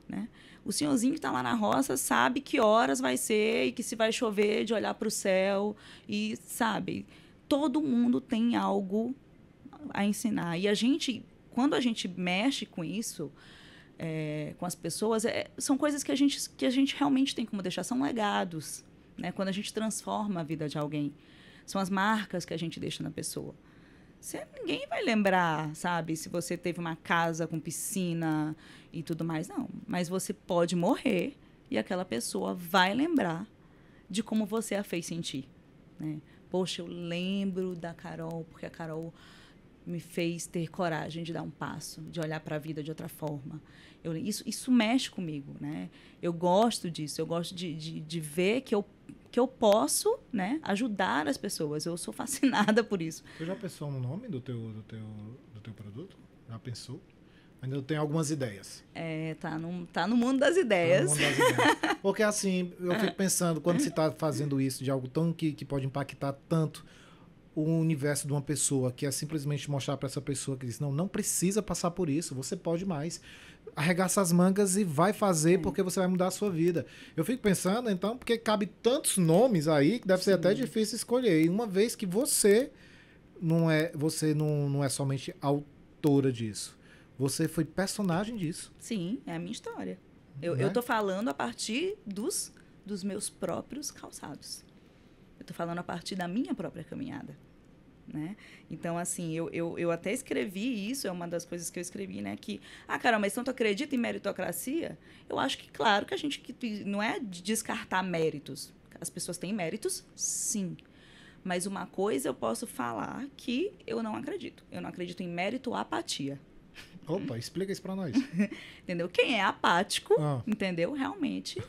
né? O senhorzinho que está lá na roça sabe que horas vai ser e que se vai chover de olhar para o céu. E, sabe, todo mundo tem algo a ensinar. E quando a gente mexe com isso, com as pessoas, são coisas que a gente realmente tem como deixar, são legados, né? Quando a gente transforma a vida de alguém, são as marcas que a gente deixa na pessoa. Ninguém vai lembrar, sabe, se você teve uma casa com piscina e tudo mais, não. Mas você pode morrer e aquela pessoa vai lembrar de como você a fez sentir, né? Poxa, eu lembro da Carol, porque a Carol me fez ter coragem de dar um passo, de olhar para a vida de outra forma. Isso mexe comigo, né? Eu gosto disso, eu gosto de ver que eu posso, né, ajudar as pessoas. Eu sou fascinada por isso. Você já pensou no nome do teu produto? Já pensou? Ainda tem algumas ideias. Tá no mundo das ideias. Tá no mundo das ideias. Porque assim, eu fico pensando, quando você está fazendo isso de algo tão que pode impactar tanto o universo de uma pessoa, que é simplesmente mostrar para essa pessoa que diz, não precisa passar por isso, você pode mais. Arregaça as mangas e vai fazer, porque você vai mudar a sua vida. Eu fico pensando, então, porque cabe tantos nomes aí que deve ser até difícil escolher. E uma vez que você não é somente autora disso, você foi personagem disso. Sim, é a minha história. Eu tô falando a partir dos meus próprios calçados. Eu tô falando a partir da minha própria caminhada, né? Então, assim, eu até escrevi isso, é uma das coisas que eu escrevi, né? Que, Carol, mas então tu acredita em meritocracia? Eu acho que, claro, que não é de descartar méritos. As pessoas têm méritos, sim. Mas uma coisa eu posso falar que eu não acredito. Eu não acredito em meritoapatia. Opa, explica isso pra nós. Entendeu? Quem é apático, entendeu? Realmente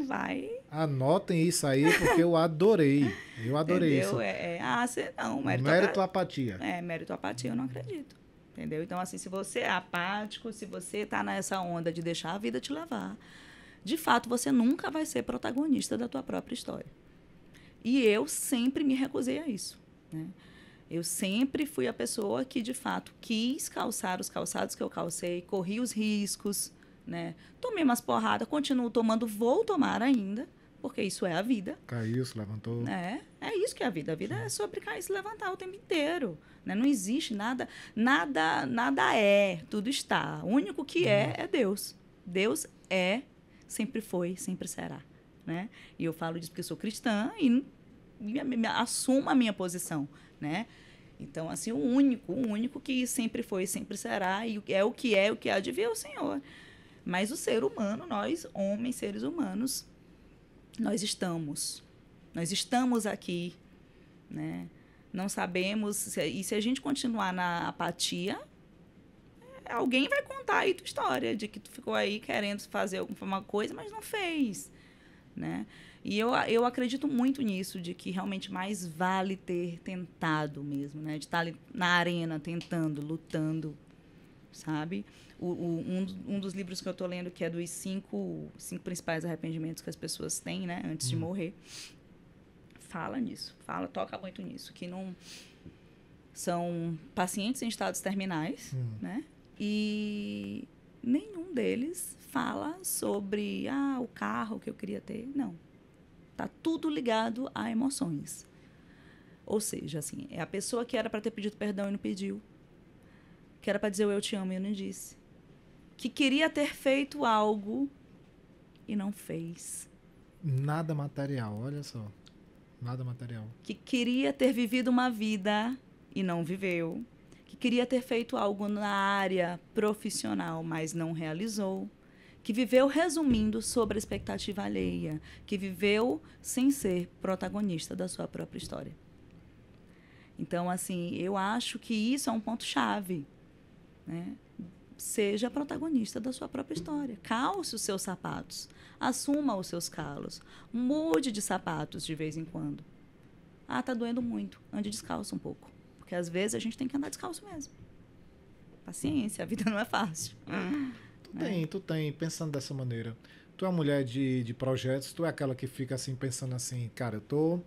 vai... Anotem isso aí, porque eu adorei. Eu adorei entendeu? isso. Meritoapatia. Meritoapatia eu não acredito. Entendeu? Então, assim, se você é apático, se você tá nessa onda de deixar a vida te levar, de fato, você nunca vai ser protagonista da tua própria história. E eu sempre me recusei a isso, né? Eu sempre fui a pessoa que, de fato, quis calçar os calçados que eu calcei, corri os riscos, né? Tomei umas porradas, continuo tomando, vou tomar ainda, porque isso é a vida. Caiu, se levantou. É isso que é a vida. A vida é sobre cair e se levantar o tempo inteiro, né? Não existe nada tudo está. O único que é Deus. Deus é, sempre foi, sempre será, né? E eu falo disso porque eu sou cristã e assumo a minha posição, né? Então, assim, o único que sempre foi, sempre será, e o que há de vir é o Senhor. Mas o ser humano, nós, homens, seres humanos, nós estamos aqui, né? Não sabemos, e se a gente continuar na apatia, alguém vai contar aí tua história, de que tu ficou aí querendo fazer alguma coisa, mas não fez, né? E eu acredito muito nisso, de que realmente mais vale ter tentado mesmo, né? De estar ali na arena, tentando, lutando, sabe? Um dos livros que eu estou lendo, que é dos cinco principais arrependimentos que as pessoas têm, né? Antes de morrer, fala nisso, toca muito nisso, que não são pacientes em estados terminais, né? E nenhum deles fala sobre o carro que eu queria ter. Não. Tá tudo ligado a emoções. Ou seja, assim, é a pessoa que era para ter pedido perdão e não pediu. Que era para dizer eu te amo e eu não disse. Que queria ter feito algo e não fez. Nada material, olha só. Nada material. Que queria ter vivido uma vida e não viveu. Que queria ter feito algo na área profissional, mas não realizou. Que viveu resumindo sobre a expectativa alheia. Que viveu sem ser protagonista da sua própria história. Então, assim, eu acho que isso é um ponto-chave, né? Seja protagonista da sua própria história. Calce os seus sapatos. Assuma os seus calos. Mude de sapatos de vez em quando. Tá doendo muito. Ande descalço um pouco. Porque às vezes a gente tem que andar descalço mesmo. Paciência, a vida não é fácil. Tu tem, pensando dessa maneira. Tu é uma mulher de projetos, tu é aquela que fica assim, pensando assim, cara, eu tô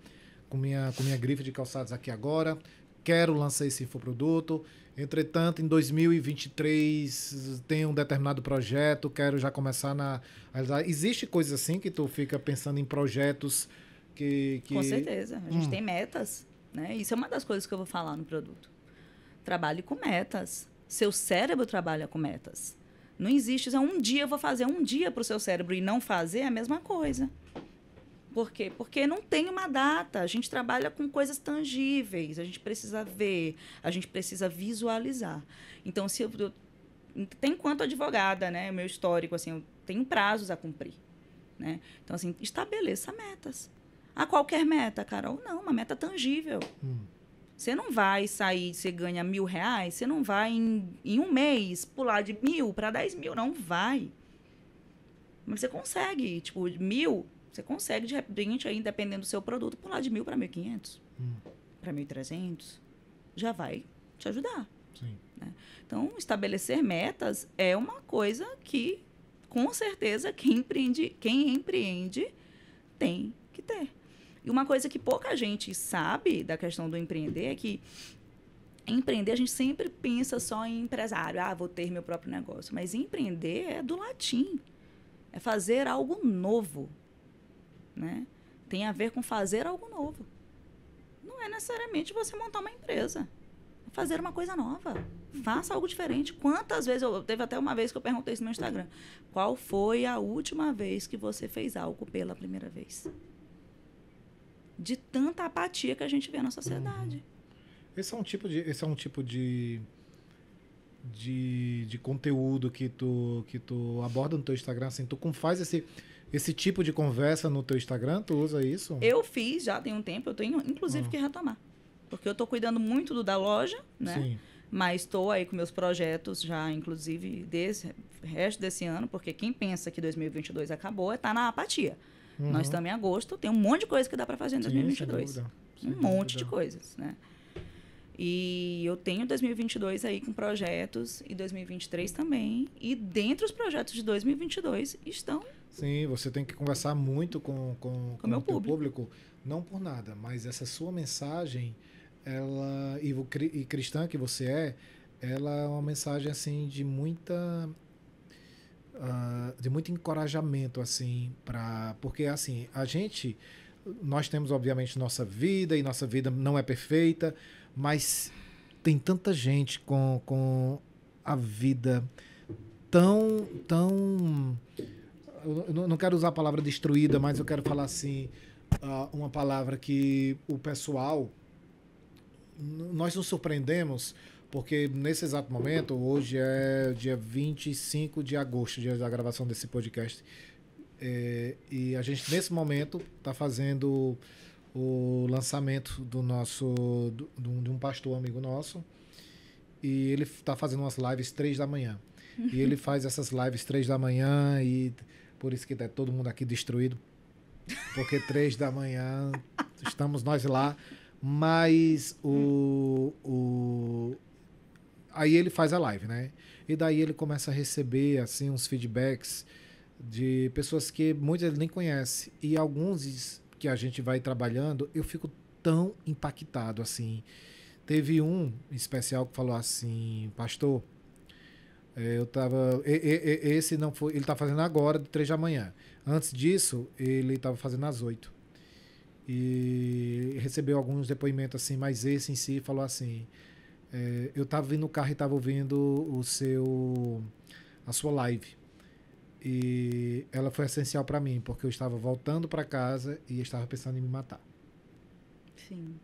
com minha grife de calçados aqui agora, quero lançar esse infoproduto, entretanto, em 2023 tem um determinado projeto, quero já começar a realizar. Existe coisa assim que tu fica pensando em projetos que... Com certeza. A gente tem metas, né? Isso é uma das coisas que eu vou falar no produto. Trabalhe com metas. Seu cérebro trabalha com metas. Não existe, um dia eu vou fazer um dia para o seu cérebro e não fazer a mesma coisa. Por quê? Porque não tem uma data. A gente trabalha com coisas tangíveis. A gente precisa ver, a gente precisa visualizar. Então, se eu tem enquanto advogada, né, meu histórico, assim, eu tenho prazos a cumprir, né? Então, assim, estabeleça metas. Qualquer meta, Carol? Não, uma meta tangível. Você não vai sair, você ganha R$1.000, você não vai em um mês pular de 1.000 para 10.000, não vai. Mas você consegue, tipo, 1.000, você consegue, de repente, aí, dependendo do seu produto, pular de 1.000 para 1.500, para 1.300, já vai te ajudar. Sim. Né? Então, estabelecer metas é uma coisa que, com certeza, quem empreende tem que ter. E uma coisa que pouca gente sabe da questão do empreender é que empreender, a gente sempre pensa só em empresário. Vou ter meu próprio negócio. Mas empreender é do latim. É fazer algo novo, né? Tem a ver com fazer algo novo. Não é necessariamente você montar uma empresa. É fazer uma coisa nova. Faça algo diferente. Quantas vezes... Teve até uma vez que eu perguntei isso no meu Instagram. Qual foi a última vez que você fez algo pela primeira vez? De tanta apatia que a gente vê na sociedade. Esse é um tipo de conteúdo que tu aborda no teu Instagram, assim, tu faz esse tipo de conversa no teu Instagram, tu usa isso? Eu fiz já tem um tempo, eu tenho inclusive que retomar. Porque eu estou cuidando muito da loja, né? Sim. Mas estou aí com meus projetos já, inclusive, resto desse ano, porque quem pensa que 2022 acabou está na apatia. Nós estamos em agosto, tem um monte de coisa que dá para fazer em 2022. Sem dúvida. Monte de coisas, né? E eu tenho 2022 aí com projetos e 2023 também. E dentre os projetos de 2022 estão... Sim, você tem que conversar muito com o teu público. Não por nada, mas essa sua mensagem, ela e cristã que você ela é uma mensagem assim de muito encorajamento, assim, porque assim, nós temos obviamente nossa vida, e nossa vida não é perfeita, mas tem tanta gente com a vida tão eu não quero usar a palavra destruída, mas eu quero falar assim, uma palavra que o pessoal, nós nos surpreendemos. Porque nesse exato momento, hoje é dia 25 de agosto, dia da gravação desse podcast, e a gente, nesse momento, está fazendo o lançamento de um pastor amigo nosso, e ele está fazendo umas lives 3 da manhã. E ele faz essas lives 3 da manhã, e por isso que está todo mundo aqui destruído. porque 3 da manhã estamos nós lá. Mas aí ele faz a live, né? E daí ele começa a receber assim uns feedbacks de pessoas que muitas ele nem conhece. E alguns que a gente vai trabalhando, eu fico tão impactado assim. Teve um especial que falou assim: pastor, eu tava. Esse não foi. Ele tá fazendo agora, de 3 da manhã. Antes disso, ele tava fazendo às 8. E recebeu alguns depoimentos assim, mas esse em si falou assim: eu tava vindo no carro e tava ouvindo a sua live. E ela foi essencial para mim, porque eu estava voltando para casa e estava pensando em me matar. Sim.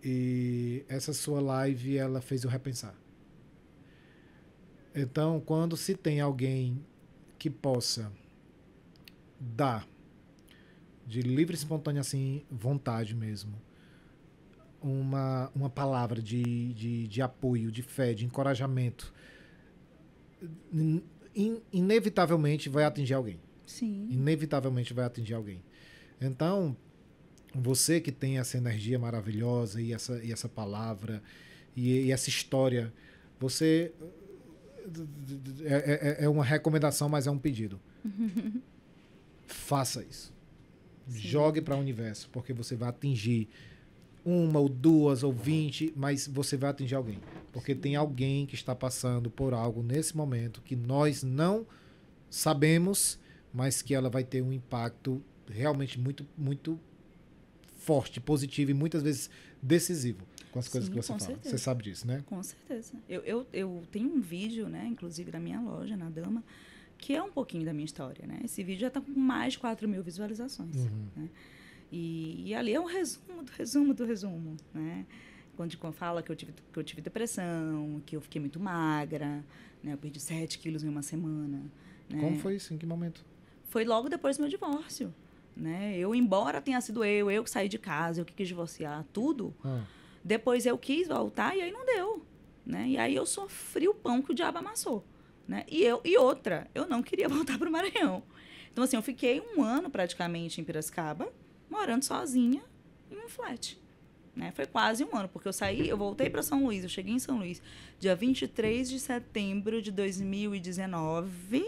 E essa sua live, ela fez eu repensar. Então, quando se tem alguém que possa dar de livre e espontânea assim, vontade mesmo, uma palavra de apoio, de fé, de encorajamento, inevitavelmente vai atingir alguém. Sim. Inevitavelmente vai atingir alguém. Então, você que tem essa energia maravilhosa e essa palavra e essa história, você é uma recomendação, mas é um pedido. Faça isso. Sim. Jogue para o universo, porque você vai atingir 1 ou 2 ou 20, mas você vai atingir alguém. Porque Sim. Tem alguém que está passando por algo nesse momento que nós não sabemos, mas que ela vai ter um impacto realmente muito, muito forte, positivo e muitas vezes decisivo com as coisas que você fala. Certeza. Você sabe disso, né? Com certeza. Eu tenho um vídeo, né, inclusive da minha loja, na Dama, que é um pouquinho da minha história, né? Esse vídeo já está com mais de 4.000 visualizações, né? E ali é um resumo do resumo, né? Quando fala que eu tive depressão, que eu fiquei muito magra, né? Eu perdi 7 quilos em uma semana. Né? Como foi isso? Em que momento? Foi logo depois do meu divórcio, né? Embora tenha sido eu que saí de casa, eu que quis divorciar, tudo, depois eu quis voltar e aí não deu, né? E aí eu sofri o pão que o diabo amassou, né? E outra, eu não queria voltar para o Maranhão. Então, assim, eu fiquei 1 ano praticamente em Piracicaba, morando sozinha em um flat, né? Foi quase 1 ano, porque eu voltei para São Luís, eu cheguei em São Luís dia 23 de setembro de 2019,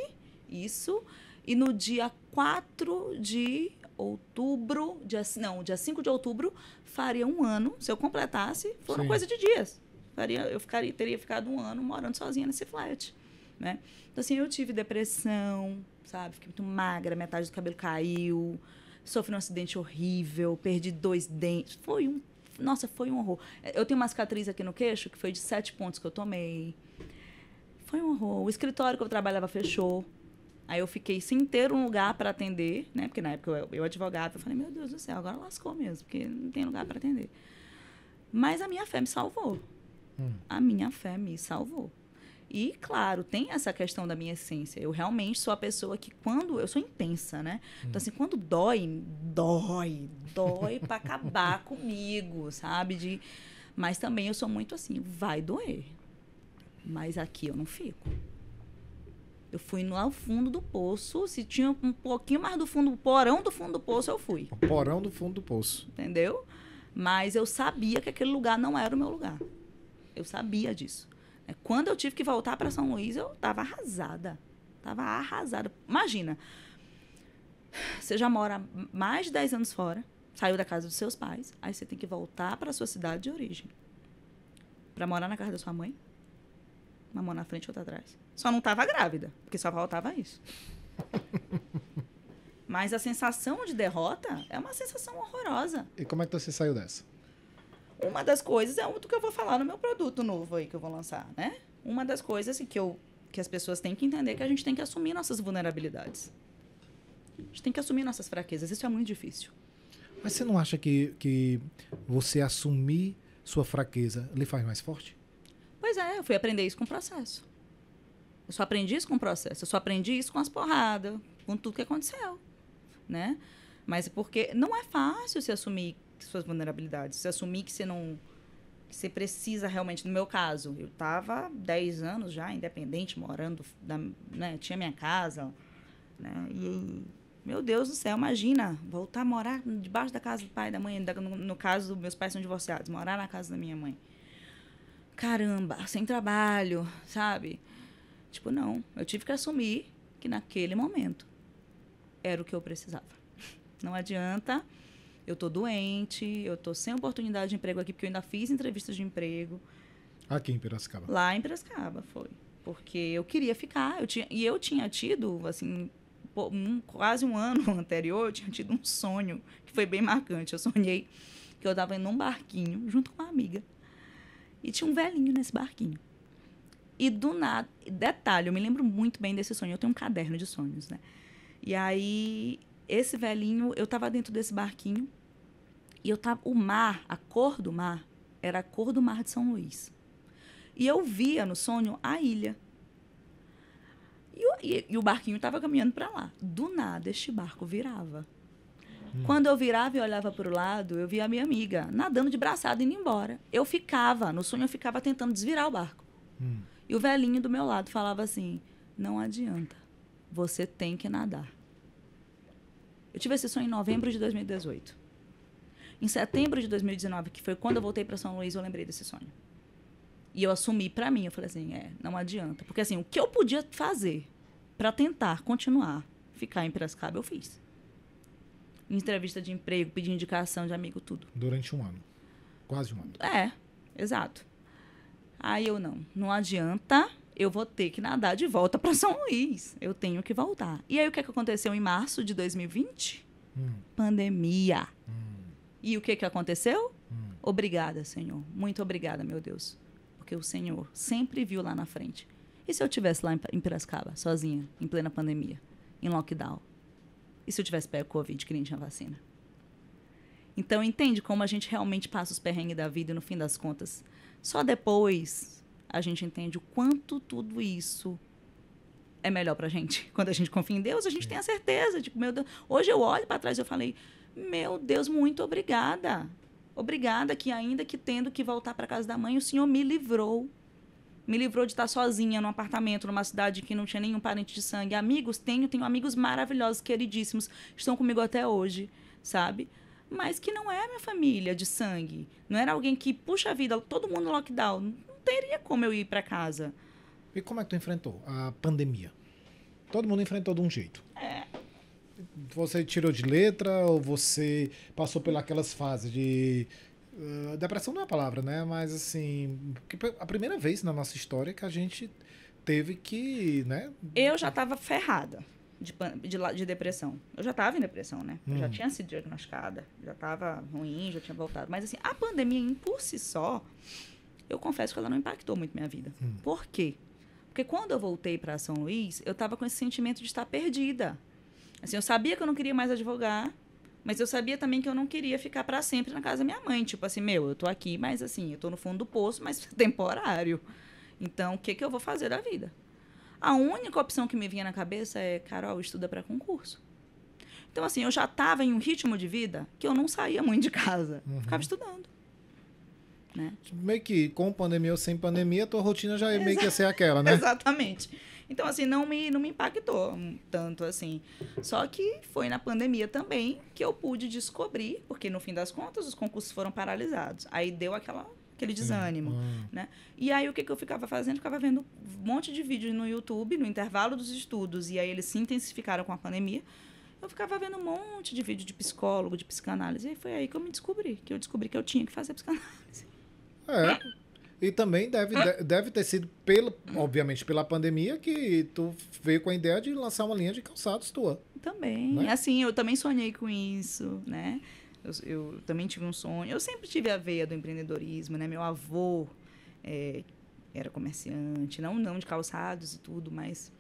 isso, e no dia 4 de outubro, dia 5 de outubro, faria 1 ano, se eu completasse, foram Sim. coisa de dias. Teria ficado 1 ano morando sozinha nesse flat, né? Então, assim, eu tive depressão, sabe? Fiquei muito magra, metade do cabelo caiu, sofri um acidente horrível, perdi 2 dentes. Foi um horror. Eu tenho uma cicatriz aqui no queixo, que foi de 7 pontos que eu tomei. Foi um horror. O escritório que eu trabalhava fechou. Aí eu fiquei sem ter um lugar para atender, né? Porque na época eu advogava, eu falei, meu Deus do céu, agora lascou mesmo, porque não tem lugar para atender. Mas a minha fé me salvou. A minha fé me salvou. E, claro, tem essa questão da minha essência. Eu realmente sou a pessoa que eu sou intensa, né? Então, assim, quando dói para acabar comigo, sabe? Mas também eu sou muito assim, vai doer. Mas aqui eu não fico. Eu fui lá no fundo do poço. Se tinha um pouquinho mais do fundo, o porão do fundo do poço, eu fui. O porão do fundo do poço. Entendeu? Mas eu sabia que aquele lugar não era o meu lugar. Eu sabia disso. Quando eu tive que voltar para São Luís, eu estava arrasada. Imagina, você já mora mais de 10 anos fora, saiu da casa dos seus pais, aí você tem que voltar para a sua cidade de origem. Para morar na casa da sua mãe. Uma mão na frente e outra atrás. Só não estava grávida, porque só faltava isso. Mas a sensação de derrota é uma sensação horrorosa. E como é que você saiu dessa? Uma das coisas é o que eu vou falar no meu produto novo aí que eu vou lançar, né? Uma das coisas que as pessoas têm que entender é que a gente tem que assumir nossas vulnerabilidades. A gente tem que assumir nossas fraquezas. Isso é muito difícil. Mas você não acha que você assumir sua fraqueza lhe faz mais forte? Pois é, eu fui aprender isso com o processo. Eu só aprendi isso com o processo. Eu só aprendi isso com as porradas, com tudo que aconteceu, né? Mas porque não é fácil se assumir suas vulnerabilidades, se assumir que você precisa realmente, no meu caso, eu estava 10 anos já independente, morando, né, tinha minha casa, né, e Meu Deus do céu, imagina, voltar a morar debaixo da casa do pai e da mãe, no caso, meus pais são divorciados, morar na casa da minha mãe. Caramba, sem trabalho, sabe? Tipo, não, eu tive que assumir que naquele momento era o que eu precisava. Não adianta, eu tô doente, eu tô sem oportunidade de emprego aqui, porque eu ainda fiz entrevistas de emprego. Aqui em Piracicaba. Lá em Piracicaba, foi. Porque eu queria ficar, eu tinha tido, assim, quase um ano anterior, eu tinha tido um sonho que foi bem marcante. Eu sonhei que eu estava num barquinho junto com uma amiga. E tinha um velhinho nesse barquinho. E do nada, detalhe, eu me lembro muito bem desse sonho. Eu tenho um caderno de sonhos, né? E aí, esse velhinho, eu estava dentro desse barquinho e o mar, a cor do mar, era a cor do mar de São Luís. E eu via no sonho a ilha. E o barquinho estava caminhando para lá. Do nada, este barco virava. Quando eu virava e olhava para o lado, eu via a minha amiga nadando de braçada indo embora. No sonho eu ficava tentando desvirar o barco. E o velhinho do meu lado falava assim, não adianta, você tem que nadar. Eu tive esse sonho em novembro de 2018. Em setembro de 2019, que foi quando eu voltei para São Luís, eu lembrei desse sonho. E eu assumi para mim, eu falei assim, não adianta. Porque assim, o que eu podia fazer para tentar continuar, ficar em Piracicaba, eu fiz. Entrevista de emprego, pedir indicação de amigo, tudo. Durante um ano. Quase um ano. Exato. Aí eu não adianta, eu vou ter que nadar de volta para São Luís. Eu tenho que voltar. E aí o que aconteceu em março de 2020? Pandemia. E o que aconteceu? Obrigada, Senhor. Muito obrigada, meu Deus. Porque o Senhor sempre viu lá na frente. E se eu estivesse lá em Piracicaba, sozinha, em plena pandemia, em lockdown? E se eu tivesse pego Covid, que nem tinha vacina? Então, entende como a gente realmente passa os perrengues da vida e, no fim das contas, só depois a gente entende o quanto tudo isso é melhor pra gente. Quando a gente confia em Deus, a gente tem a certeza. Tipo, meu Deus. Hoje eu olho para trás e eu falei, meu Deus, muito obrigada. Obrigada que ainda que tendo que voltar para casa da mãe, o Senhor me livrou. Me livrou de estar sozinha num apartamento, numa cidade que não tinha nenhum parente de sangue. Amigos, tenho amigos maravilhosos, queridíssimos, estão comigo até hoje, sabe? Mas que não é minha família de sangue. Não era alguém que, puxa a vida, todo mundo no lockdown. Não teria como eu ir para casa. E como é que tu enfrentou a pandemia? Todo mundo enfrentou de um jeito. Você tirou de letra ou você passou pelas fases de... depressão não é a palavra, né? Mas, assim, a primeira vez na nossa história que a gente teve que, né? Eu já estava ferrada de depressão. Eu já estava em depressão, né? Eu já tinha sido diagnosticada, já estava ruim, já tinha voltado. Mas, assim, a pandemia, por si só, eu confesso que ela não impactou muito minha vida. Por quê? Porque quando eu voltei para São Luís, eu estava com esse sentimento de estar perdida. Assim, eu sabia que eu não queria mais advogar, mas eu sabia também que eu não queria ficar para sempre na casa da minha mãe. Tipo assim, eu tô aqui, mas assim, eu tô no fundo do poço, mas temporário. Então, o que eu vou fazer da vida? A única opção que me vinha na cabeça é, Carol, estuda para concurso. Então, assim, eu já estava em um ritmo de vida que eu não saía muito de casa. Ficava estudando. Né? Meio que com pandemia ou sem pandemia, a tua rotina já meio que ia ser aquela, né? Exatamente. Então, assim, não me impactou tanto, assim. Só que foi na pandemia também que eu pude descobrir, porque, no fim das contas, os concursos foram paralisados. Aí deu aquele desânimo, né? E aí, o que eu ficava fazendo? Ficava vendo um monte de vídeos no YouTube, no intervalo dos estudos, e aí eles se intensificaram com a pandemia. Eu ficava vendo um monte de vídeo de psicólogo, de psicanálise. E foi aí que eu descobri que eu tinha que fazer psicanálise. E também deve ter sido, obviamente, pela pandemia que tu veio com a ideia de lançar uma linha de calçados tua. Também. Né? Assim, eu também sonhei com isso, né? Eu também tive um sonho. Eu sempre tive a veia do empreendedorismo, né? Meu avô era comerciante, não de calçados e tudo, mas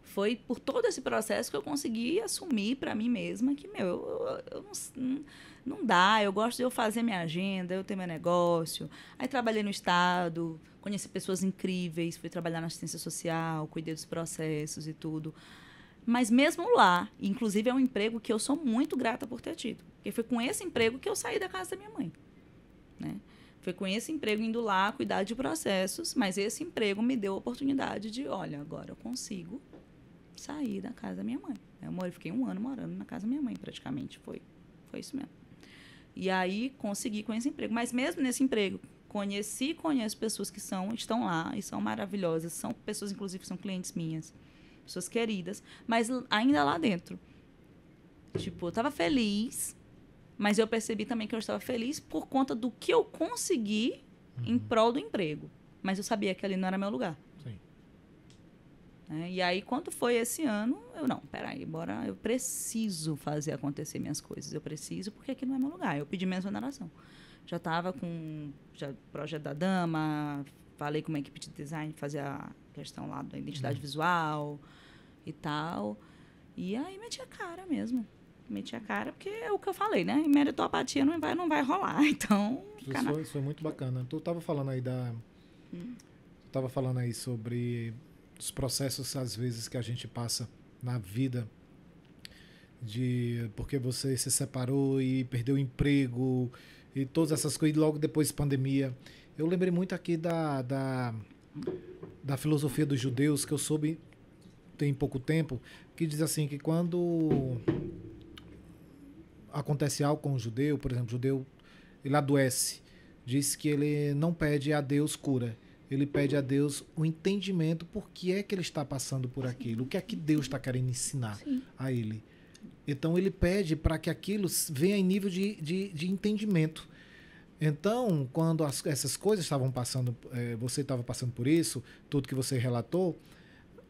foi por todo esse processo que eu consegui assumir para mim mesma que, eu não dá, eu gosto de eu fazer minha agenda, eu ter meu negócio. Aí trabalhei no Estado, conheci pessoas incríveis, fui trabalhar na assistência social, cuidei dos processos e tudo. Mas mesmo lá, inclusive é um emprego que eu sou muito grata por ter tido. Porque foi com esse emprego que eu saí da casa da minha mãe. Né? Foi com esse emprego indo lá cuidar de processos, mas esse emprego me deu a oportunidade de, olha, agora eu consigo sair da casa da minha mãe. Eu fiquei 1 ano morando na casa da minha mãe, praticamente. Foi isso mesmo. E aí, consegui com esse emprego. Mas mesmo nesse emprego, conheço pessoas que estão lá e são maravilhosas. São pessoas, inclusive, que são clientes minhas. Pessoas queridas. Mas ainda lá dentro. Tipo, eu estava feliz, mas eu percebi também que eu estava feliz por conta do que eu consegui em prol do emprego. Mas eu sabia que ali não era meu lugar. Sim. E aí, quando foi esse ano, peraí, eu preciso fazer acontecer minhas coisas. Eu preciso, porque aqui não é meu lugar. Eu pedi minha exoneração. Já estava com o projeto da Dama, falei com uma equipe de design, fazer a questão lá da identidade visual e tal. E aí, meti a cara mesmo. Meti a cara, porque é o que eu falei, né? Meritocracia não vai rolar. Então, Isso foi muito bacana. Tu estava falando aí sobre os processos, às vezes, que a gente passa na vida, porque você se separou e perdeu o emprego e todas essas coisas, e logo depois pandemia. Eu lembrei muito aqui da filosofia dos judeus, que eu soube tem pouco tempo, que diz assim, que quando acontece algo com o judeu, por exemplo, o judeu ele adoece, diz que ele não pede a Deus cura. Ele pede a Deus o entendimento por que é que ele está passando por aquilo, o que é que Deus está querendo ensinar a ele. Então, ele pede para que aquilo venha em nível de entendimento. Então, quando essas coisas estavam passando, você estava passando por isso, tudo que você relatou,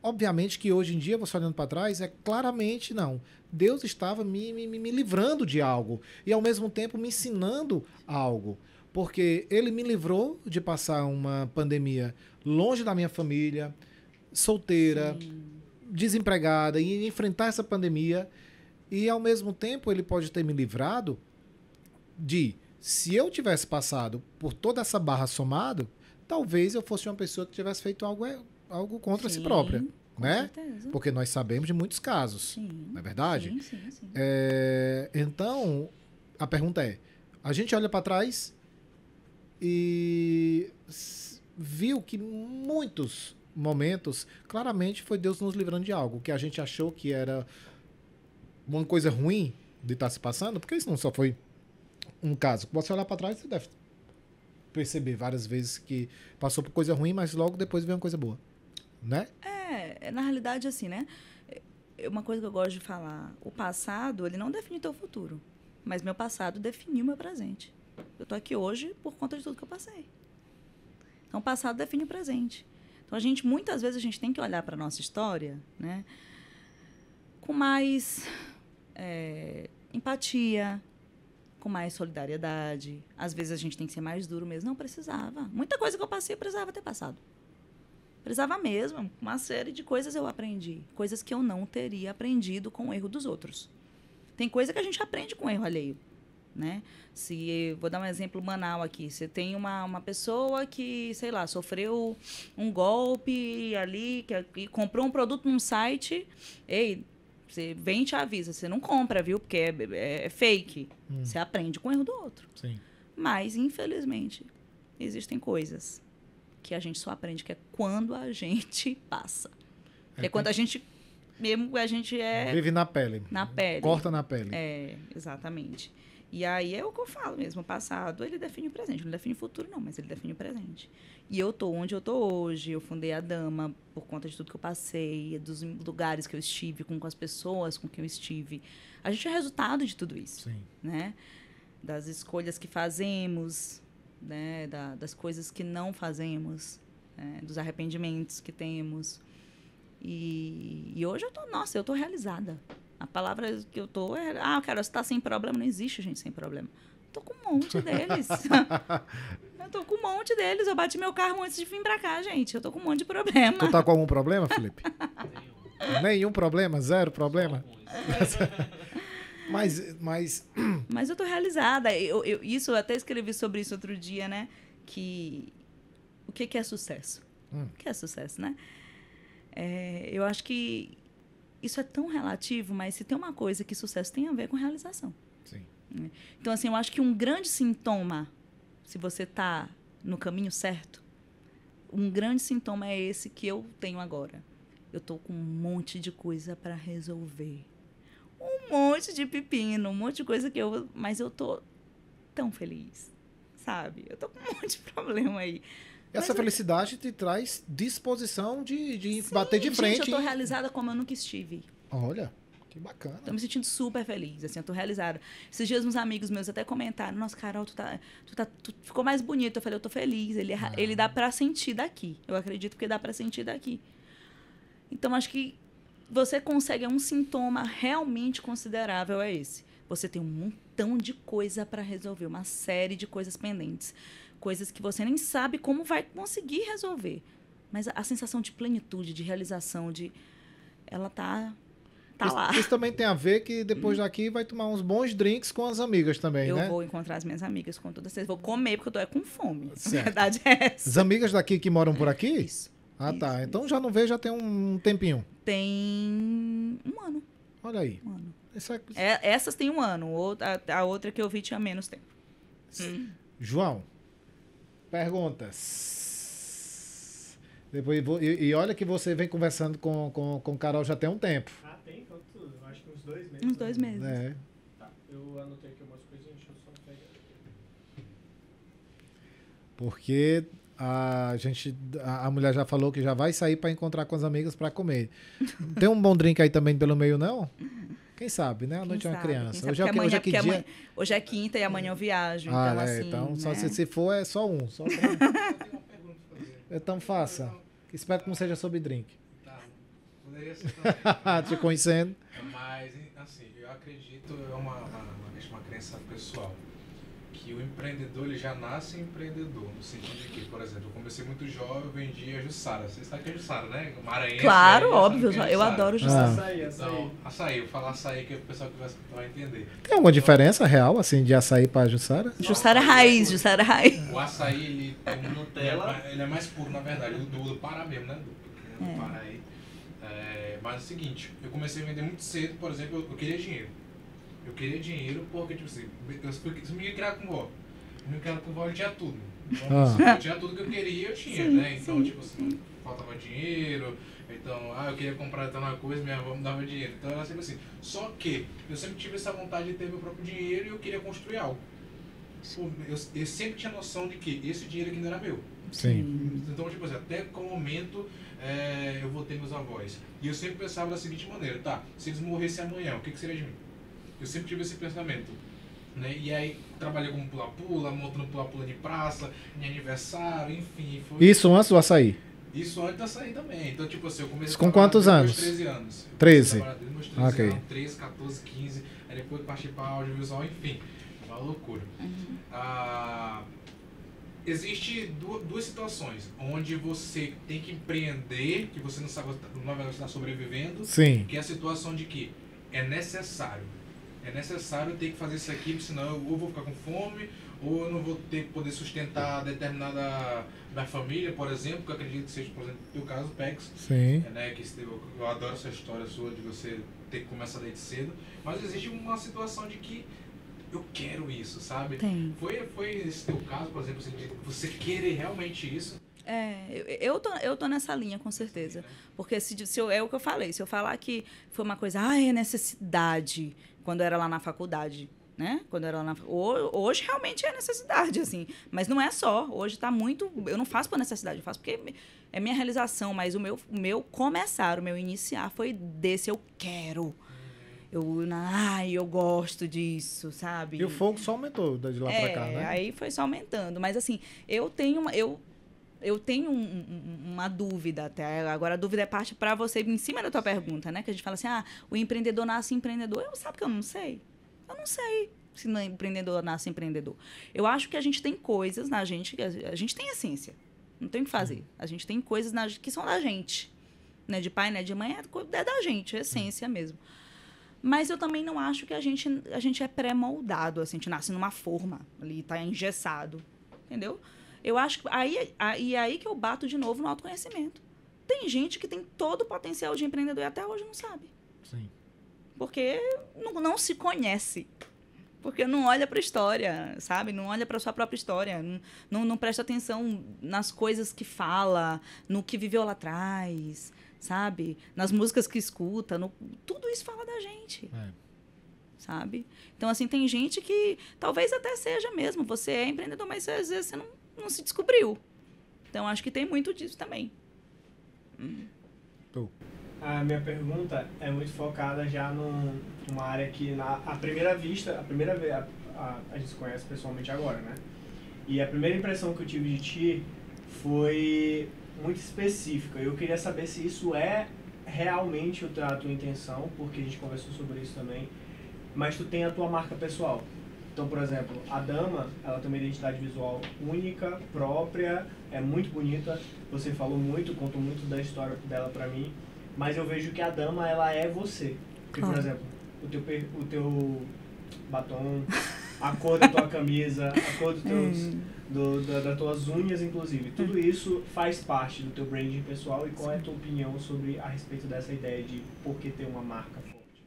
obviamente que hoje em dia, você olhando para trás, claramente não. Deus estava me livrando de algo e, ao mesmo tempo, me ensinando algo. Porque ele me livrou de passar uma pandemia longe da minha família, solteira, desempregada, e enfrentar essa pandemia. E, ao mesmo tempo, ele pode ter me livrado de, se eu tivesse passado por toda essa barra somado, talvez eu fosse uma pessoa que tivesse feito algo contra si própria. Né? Certeza. Porque nós sabemos de muitos casos. Não é verdade? Sim. Então, a pergunta é, a gente olha para trás e viu que muitos momentos, claramente foi Deus nos livrando de algo que a gente achou que era uma coisa ruim de estar se passando, porque isso não só foi um caso. Você olhar para trás, você deve perceber várias vezes que passou por coisa ruim, mas logo depois veio uma coisa boa, né? Na realidade, assim, né? Uma coisa que eu gosto de falar, o passado, ele não define teu futuro, mas meu passado definiu meu presente. Eu tô aqui hoje por conta de tudo que eu passei. Então, o passado define o presente. Então, muitas vezes, a gente tem que olhar para a nossa história, né? Com mais empatia, com mais solidariedade. Às vezes, a gente tem que ser mais duro mesmo. Não precisava. Muita coisa que eu passei, eu precisava ter passado. Precisava mesmo. Uma série de coisas eu aprendi. Coisas que eu não teria aprendido com o erro dos outros. Tem coisa que a gente aprende com o erro alheio. Né? Vou dar um exemplo banal aqui. Você tem uma pessoa que, sei lá, sofreu um golpe ali, que comprou um produto num site. Ei, você vem e te avisa. Você não compra, viu? Porque é fake. Você aprende com o erro do outro. Sim. Mas, infelizmente, existem coisas que a gente só aprende, que é quando a gente passa. É quando a gente... Mesmo a gente vive na pele. Na pele. Corta na pele. Exatamente. E aí é o que eu falo mesmo. O passado, ele define o presente. Não define o futuro, não, mas ele define o presente. E eu tô onde eu tô hoje. Eu fundei a Dama por conta de tudo que eu passei, dos lugares que eu estive, com as pessoas com quem eu estive. A gente é resultado de tudo isso. Sim. Né? Das escolhas que fazemos, né? Das coisas que não fazemos, dos arrependimentos que temos. E hoje eu tô realizada. A palavra que eu tô é... cara, você tá sem problema. Não existe gente sem problema. Tô com um monte deles. Eu bati meu carro antes de vir pra cá, gente. Eu tô com um monte de problema. Tu tá com algum problema, Felipe? Nenhum problema? Zero problema? Mas eu tô realizada. Eu até escrevi sobre isso outro dia, né? O que é sucesso? O que é sucesso, né? Eu acho que isso é tão relativo, mas se tem uma coisa que sucesso tem a ver com realização. Sim. Então, assim, eu acho que um grande sintoma, se você está no caminho certo, um grande sintoma é esse que eu tenho agora. Eu estou com um monte de coisa para resolver. um monte de pepino, um monte de coisa mas eu tô tão feliz, sabe? Eu tô com um monte de problema aí. Essa felicidade te traz disposição de bater de frente. Gente, eu tô realizada como eu nunca estive. Olha, que bacana. Tô me sentindo super feliz, assim, eu tô realizada. Esses dias uns amigos meus até comentaram, nossa, Carol, tu ficou mais bonita. Eu falei, eu tô feliz, ele dá pra sentir daqui. Eu acredito que dá pra sentir daqui. Então, acho que você consegue, um sintoma realmente considerável é esse. Você tem um montão de coisa pra resolver, uma série de coisas pendentes. Coisas que você nem sabe como vai conseguir resolver. Mas a sensação de plenitude, de realização, ela tá lá. Isso também tem a ver que depois daqui vai tomar uns bons drinks com as amigas também, né? Eu vou encontrar as minhas amigas com toda certeza. Vou comer, porque eu tô com fome. Certo. A verdade é essa. As amigas daqui que moram por aqui? Isso. Ah, isso, tá. isso. Então já não vejo, já tem um tempinho. Tem um ano. Olha aí. Um ano. Essas têm um ano. A outra que eu vi tinha menos tempo. João, perguntas. Depois e olha que você vem conversando com Carol já tem um tempo. Ah, tem? Então tudo. Acho que uns 2 meses. Uns 2 meses. É. Tá. Eu anotei aqui umas coisinhas, deixa eu só pegar. Porque a mulher já falou que já vai sair para encontrar com as amigas para comer. Tem um bom drink aí também pelo meio, não? Quem sabe, né? A noite é uma criança. Hoje é quinta e amanhã eu viajo. Ah, então, assim, então só né? se for é só um. Só pra... Então faça. Espero que não seja sobre drink. Tá, poderia ser também. Te conhecendo. Mas, assim, eu acredito, é uma crença pessoal, que o empreendedor ele já nasce empreendedor, no sentido de que, por exemplo, eu comecei muito jovem, eu vendia Jussara. Você sabe o que é Jussara, né? Maranhense. Claro, né? óbvio, É eu adoro Jussara. Então, açaí, eu falo açaí que o pessoal que vai entender. Tem alguma diferença real, assim, de açaí para Jussara? Jussara raiz, Jussara raiz. O açaí, ele tem Nutella, ele é mais puro, na verdade, do Pará mesmo, né? Do Pará aí. Mas é o seguinte, eu comecei a vender muito cedo, por exemplo, eu queria dinheiro. Eu queria dinheiro porque, tipo assim, eu me criava com vó. Me criava com vó, ele tinha tudo. Então, assim, eu tinha tudo que eu queria, eu tinha, né? Então, tipo assim, faltava dinheiro, então, eu queria comprar uma coisa, minha avó me dava dinheiro. Então, era sempre assim. Só que eu sempre tive essa vontade de ter meu próprio dinheiro e eu queria construir algo. Eu sempre tinha noção de que esse dinheiro aqui não era meu. Sim. Então, tipo assim, até qual momento eu vou ter meus avós. E eu sempre pensava da seguinte maneira, tá, se eles morressem amanhã, o que seria de mim? Eu sempre tive esse pensamento. Né? E aí, trabalhei como pula-pula, montando pula-pula de praça, em aniversário, enfim. Foi... Isso antes do açaí? Isso antes do açaí também. Então, tipo assim, eu comecei com quantos anos? 13 anos. 13? Desde meus 13 okay. anos, 13, 14, 15. Aí depois parti para audiovisual, enfim. Uma loucura. Existe duas situações, onde você tem que empreender, que você não sabe, não vai estar sobrevivendo. Sim. Que é a situação de que é necessário ter que fazer isso aqui, senão eu ou vou ficar com fome, ou eu não vou ter que poder sustentar determinada minha família, por exemplo, que eu acredito que seja, por exemplo, o teu caso, PEX. Sim. Né, que eu adoro essa história sua de você ter que começar desde cedo, mas existe uma situação de que eu quero isso, sabe? Tem. Foi esse teu caso, por exemplo, assim, de você querer realmente isso? Eu tô nessa linha, com certeza. Porque é o que eu falei, se eu falar que foi uma coisa, é necessidade, quando eu era lá na faculdade, né? Quando eu era lá hoje realmente é necessidade, assim. Mas não é só. Hoje tá muito... Eu não faço por necessidade, eu faço porque é minha realização. Mas o meu começar, o meu iniciar foi desse eu quero. Eu gosto disso, sabe? E o fogo só aumentou de lá pra cá, né? Aí foi só aumentando. Mas, assim, eu tenho uma dúvida até. Agora, a dúvida é parte para você, em cima da tua pergunta, né? Que a gente fala assim, o empreendedor nasce empreendedor. Sabe que eu não sei? Eu não sei se não é empreendedor nasce empreendedor. Eu acho que a gente tem coisas na gente, que a gente tem essência. Não tem o que fazer. A gente tem coisas que são da gente. Né? De pai, né? De mãe, é da gente, é essência mesmo. Mas eu também não acho que a gente é pré-moldado, assim, a gente nasce numa forma, ali, tá engessado, entendeu? Eu acho que aí que eu bato de novo no autoconhecimento. Tem gente que tem todo o potencial de empreendedor e até hoje não sabe. Sim. Porque não se conhece. Porque não olha para a história, sabe? Não olha para a sua própria história. Não presta atenção nas coisas que fala, no que viveu lá atrás, sabe? Nas músicas que escuta. Tudo isso fala da gente. sabe? Então, assim, tem gente que talvez até seja mesmo. Você é empreendedor, mas às vezes você não se descobriu. Então, acho que tem muito disso também. A minha pergunta é muito focada já numa área que, à primeira vista, a gente se conhece pessoalmente agora, né? E a primeira impressão que eu tive de ti foi muito específica. Eu queria saber se isso é realmente a tua intenção, porque a gente conversou sobre isso também, mas tu tem a tua marca pessoal. Então, por exemplo, a Dama, ela tem uma identidade visual única, própria, é muito bonita. Você falou muito, contou muito da história dela pra mim, mas eu vejo que a Dama, ela é você. Porque, por exemplo, o teu batom, a cor da tua camisa, a cor das tuas unhas, inclusive. Tudo isso faz parte do teu branding pessoal. E qual é a tua opinião a respeito dessa ideia de por que ter uma marca forte?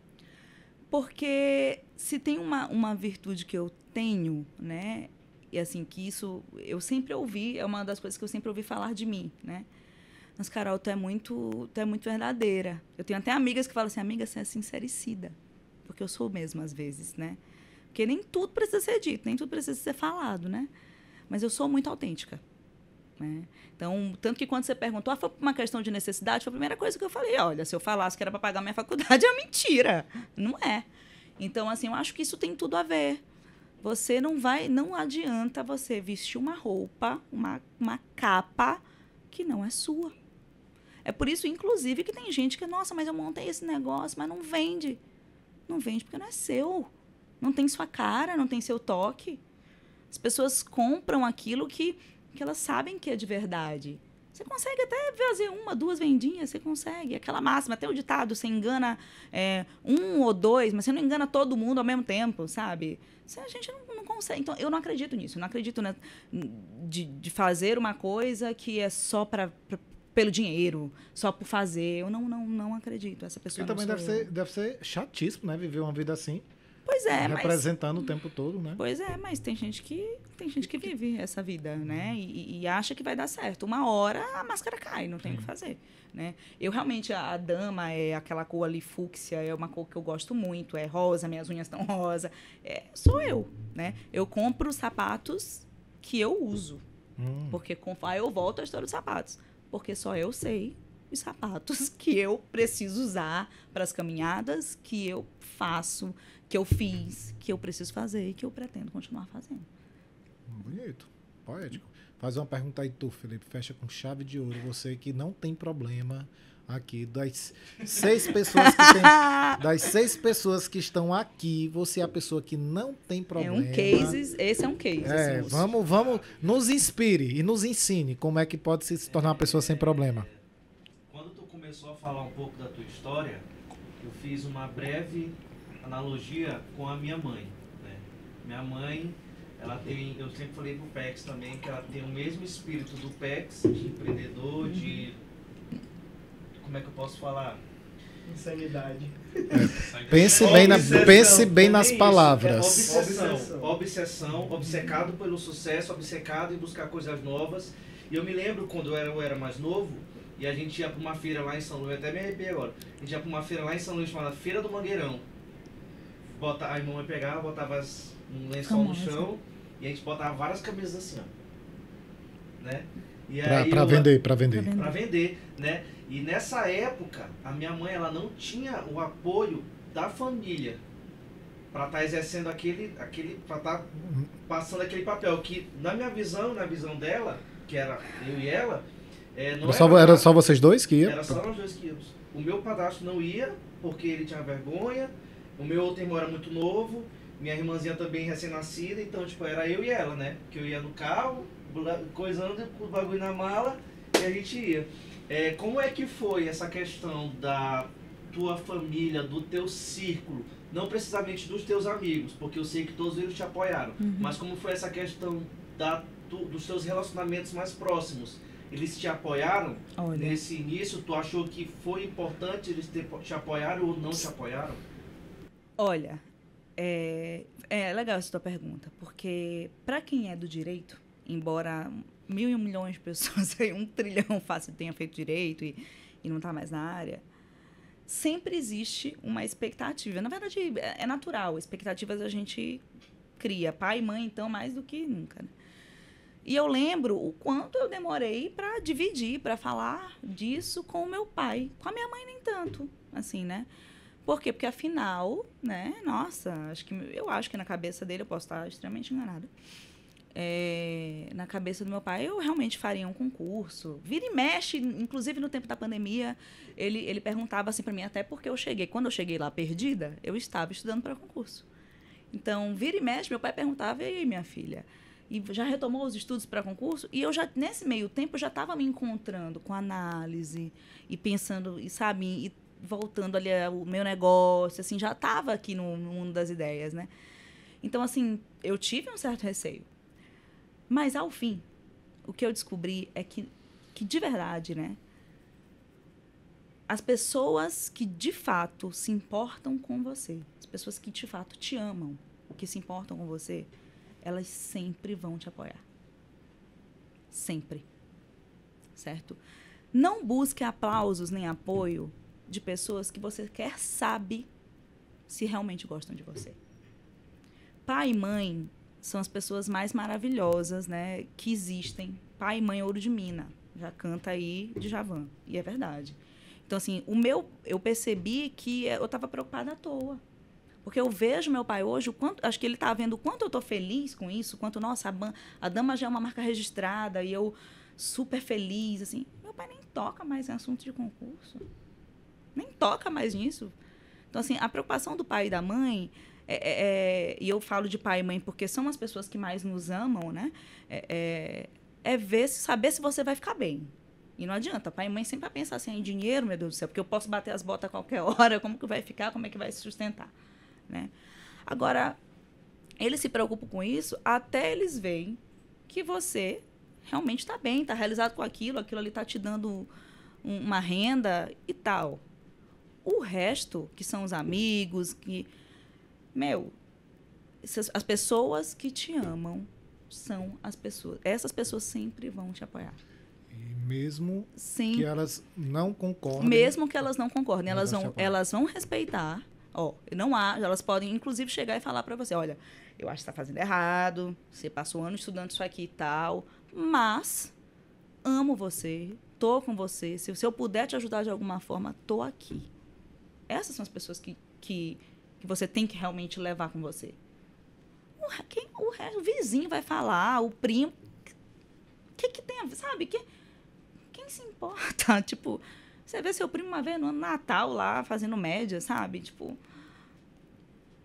Porque se tem uma virtude que eu tenho, né? E assim, que isso eu sempre ouvi, é uma das coisas que eu sempre ouvi falar de mim, né? Mas, Carol, tu é muito verdadeira. Eu tenho até amigas que falam assim, amiga, você é sincericida. Porque eu sou mesmo, às vezes, né? Porque nem tudo precisa ser dito, nem tudo precisa ser falado, né? Mas eu sou muito autêntica, né? Então, tanto que quando você perguntou, foi uma questão de necessidade, foi a primeira coisa que eu falei, olha, se eu falasse que era para pagar minha faculdade, é mentira. Não é. Então, assim, eu acho que isso tem tudo a ver. Você não adianta você vestir uma roupa, uma capa que não é sua. É por isso, inclusive, que tem gente que, nossa, mas eu montei esse negócio, mas não vende. Não vende porque não é seu. Não tem sua cara, não tem seu toque. As pessoas compram aquilo que elas sabem que é de verdade. Você consegue até fazer 1, 2 vendinhas, você consegue. Aquela máxima, até o ditado, você engana 1 ou 2, mas você não engana todo mundo ao mesmo tempo, sabe? A gente não consegue. Então, eu não acredito nisso. Eu não acredito de fazer uma coisa que é só pelo dinheiro, só por fazer. Eu não acredito. Essa pessoa e também deve ser chatíssimo, né? Viver uma vida assim. Pois é, representando o tempo todo, né? Pois é, mas tem gente que vive essa vida, né? E acha que vai dar certo. Uma hora a máscara cai, não tem o que fazer, né? Eu realmente, a Dama é aquela cor ali fúcsia, é uma cor que eu gosto muito, é rosa, minhas unhas estão rosa. Sou eu, né? Eu compro sapatos que eu uso. Porque aí eu volto à história dos sapatos. Porque só eu sei os sapatos que eu preciso usar para as caminhadas que eu faço, que eu fiz, que eu preciso fazer e que eu pretendo continuar fazendo. Bonito, poético. Faz uma pergunta aí tu, Felipe, fecha com chave de ouro. Você que não tem problema aqui, das 6 pessoas que estão aqui, você é a pessoa que não tem problema. Esse é um case. Vamos, nos inspire e nos ensine como é que pode se tornar uma pessoa sem problema. Quando tu começou a falar um pouco da tua história, eu fiz uma breve analogia com a minha mãe, né? Minha mãe, ela tem, eu sempre falei pro PEX também, que ela tem o mesmo espírito do PEX, de empreendedor, de... Como é que eu posso falar? Insanidade. Pense bem nas palavras. Obsessão, obcecado pelo sucesso, obcecado em buscar coisas novas. E eu me lembro quando eu era mais novo, e a gente ia para uma feira lá em São Luís, até me arrepiei agora, a gente ia para uma feira lá em São Luís chamada Feira do Mangueirão. A irmã pegava, botava um lençol no chão, e a gente botava várias camisas assim, ó. Né? Para vender. Para vender, né? E nessa época, a minha mãe, ela não tinha o apoio da família para estar exercendo para estar passando aquele papel que, na minha visão, na visão dela, que era eu e ela, era só vocês dois que iam? Era só nós dois que íamos. O meu padrasto não ia, porque ele tinha vergonha, o meu outro irmão era muito novo, minha irmãzinha também recém-nascida, então, tipo, era eu e ela, né? Que eu ia no carro, coisando com o bagulho na mala, e a gente ia. Como é que foi essa questão da tua família, do teu círculo, não precisamente dos teus amigos, porque eu sei que todos eles te apoiaram, mas como foi essa questão dos teus relacionamentos mais próximos? Eles te apoiaram nesse início? Tu achou que foi importante eles te apoiaram ou não te apoiaram? Olha, é legal essa tua pergunta, porque para quem é do direito, embora 1.000 milhões de pessoas, 1 trilhão fácil tenha feito direito e não está mais na área, sempre existe uma expectativa. Na verdade, é natural. Expectativas a gente cria. Pai e mãe, então, mais do que nunca, né? E eu lembro o quanto eu demorei para dividir, para falar disso com o meu pai. Com a minha mãe, nem tanto, assim, né? Por quê? Porque, afinal, né? Nossa, eu acho que na cabeça dele, eu posso estar extremamente enganada, na cabeça do meu pai, eu realmente faria um concurso. Vira e mexe, inclusive no tempo da pandemia, ele perguntava assim para mim, até porque quando eu cheguei lá perdida, eu estava estudando para concurso. Então, vira e mexe, meu pai perguntava, e aí, minha filha? E já retomou os estudos para concurso? E eu já, nesse meio tempo, eu já estava me encontrando com análise e pensando, e sabe, e voltando ali ao meu negócio, assim, já estava aqui no mundo das ideias, né? Então, assim, eu tive um certo receio. Mas, ao fim, o que eu descobri é que de verdade, né? As pessoas que, de fato, se importam com você, as pessoas que, de fato, te amam, o que se importam com você, elas sempre vão te apoiar. Sempre. Certo? Não busque aplausos nem apoio de pessoas que você quer sabe se realmente gostam de você. Pai e mãe são as pessoas mais maravilhosas, né, que existem. Pai e mãe ouro de mina. Já canta aí de Djavan. E é verdade. Então, assim, eu percebi que eu estava preocupada à toa. Porque eu vejo meu pai hoje, acho que ele está vendo o quanto eu estou feliz com isso, quanto, nossa, a Dama já é uma marca registrada e eu super feliz, assim. Meu pai nem toca mais em assunto de concurso. Nem toca mais nisso. Então, assim, a preocupação do pai e da mãe, e eu falo de pai e mãe porque são as pessoas que mais nos amam, né? Saber se você vai ficar bem. E não adianta, pai e mãe sempre vai pensar assim, em dinheiro, meu Deus do céu, porque eu posso bater as botas a qualquer hora, como que vai ficar, como é que vai se sustentar, né? Agora, eles se preocupam com isso até eles veem que você realmente está bem, está realizado com aquilo ali está te dando uma renda e tal. O resto, que são os amigos, as pessoas que te amam são as pessoas. Essas pessoas sempre vão te apoiar. E mesmo que elas não concordem. Mesmo que elas não concordem, elas vão respeitar. Elas podem, inclusive, chegar e falar para você, olha, eu acho que você está fazendo errado, você passou anos estudando isso aqui e tal, mas amo você, tô com você, se eu puder te ajudar de alguma forma, tô aqui. Essas são as pessoas que você tem que realmente levar com você. O vizinho vai falar, o primo. O que tem a ver? Sabe? Quem se importa? Tipo, você vê seu primo uma vez no Natal lá, fazendo média, sabe? Tipo.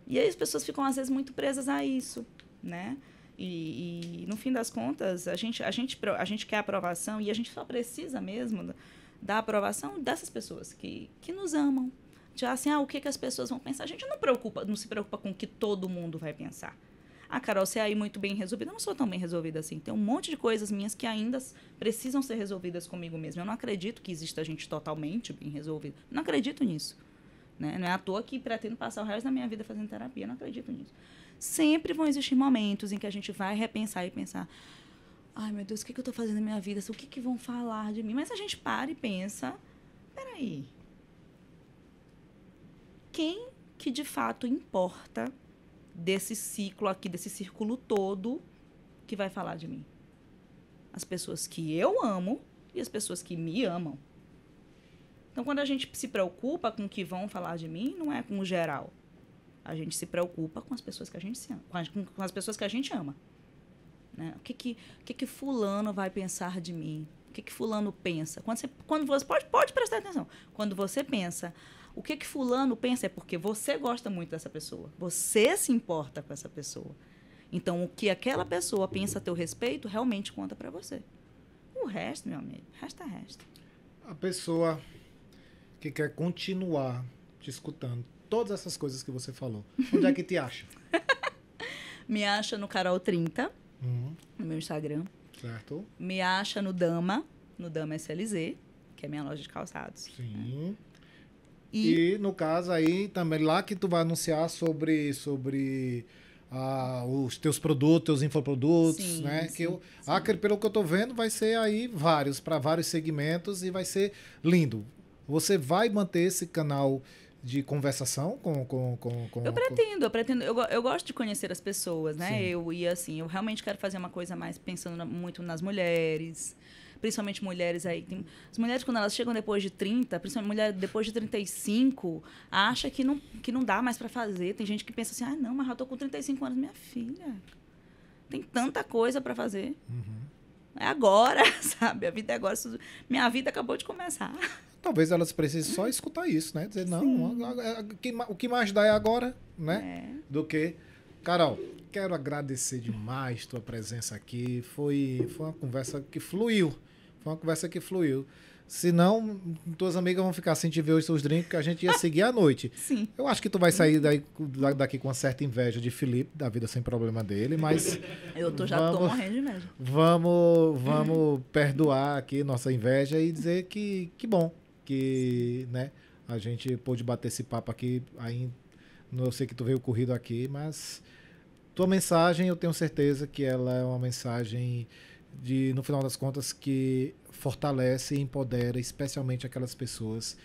E aí as pessoas ficam, às vezes, muito presas a isso, né? E no fim das contas, a gente quer aprovação e a gente só precisa mesmo da aprovação dessas pessoas que nos amam. Já assim, o que as pessoas vão pensar? A gente não se preocupa com o que todo mundo vai pensar. Carol, você é aí muito bem resolvida. Eu não sou tão bem resolvida assim. Tem um monte de coisas minhas que ainda precisam ser resolvidas comigo mesma. Eu não acredito que exista gente totalmente bem resolvida. Não acredito nisso. Né? Não é à toa que pretendo passar o resto da minha vida fazendo terapia. Eu não acredito nisso. Sempre vão existir momentos em que a gente vai repensar e pensar, ai, meu Deus, o que eu estou fazendo na minha vida? O que vão falar de mim? Mas a gente para e pensa, peraí, quem que de fato importa desse ciclo aqui, desse círculo todo que vai falar de mim? As pessoas que eu amo e as pessoas que me amam. Então, quando a gente se preocupa com o que vão falar de mim, não é com o geral. A gente se preocupa com as pessoas que a gente se ama, com as pessoas que a gente ama. Né? O que fulano vai pensar de mim? O que fulano pensa? Quando você pode prestar atenção. Quando você pensa, o que fulano pensa é porque você gosta muito dessa pessoa. Você se importa com essa pessoa. Então, o que aquela pessoa pensa a teu respeito realmente conta para você. O resto, meu amigo, resto é resto. A pessoa que quer continuar te escutando, todas essas coisas que você falou, onde é que te acha? Me acha no Carol30, no meu Instagram. Certo. Me acha no Dama SLZ, que é minha loja de calçados. Sim. E no caso aí, também lá que tu vai anunciar sobre os teus produtos, teus infoprodutos, sim, né? Sim, pelo que eu tô vendo, vai ser aí para vários segmentos e vai ser lindo. Você vai manter esse canal de conversação Eu pretendo. Eu gosto de conhecer as pessoas, né? Sim. Eu realmente quero fazer uma coisa mais pensando muito nas mulheres, principalmente mulheres aí. As mulheres, quando elas chegam depois de 30, principalmente mulher depois de 35, acha que não dá mais para fazer. Tem gente que pensa assim, não, mas eu tô com 35 anos, minha filha. Tem tanta coisa para fazer. É agora, sabe? A vida é agora. Minha vida acabou de começar. Talvez elas precisem só escutar isso, né? Dizer, não, o que mais dá é agora, né? Do que... Carol, quero agradecer demais tua presença aqui. Foi uma conversa que fluiu. Senão, tuas amigas vão ficar sem te ver os seus drinks, porque a gente ia seguir à noite. Sim. Eu acho que tu vai sair daqui com uma certa inveja de Felipe, da vida sem problema dele, mas... Já tô morrendo de inveja. Vamos perdoar aqui nossa inveja e dizer que bom que, né, a gente pôde bater esse papo aqui. Aí, eu sei que tu veio corrido aqui, mas tua mensagem, eu tenho certeza que ela é uma mensagem no final das contas, que fortalece e empodera especialmente aquelas pessoas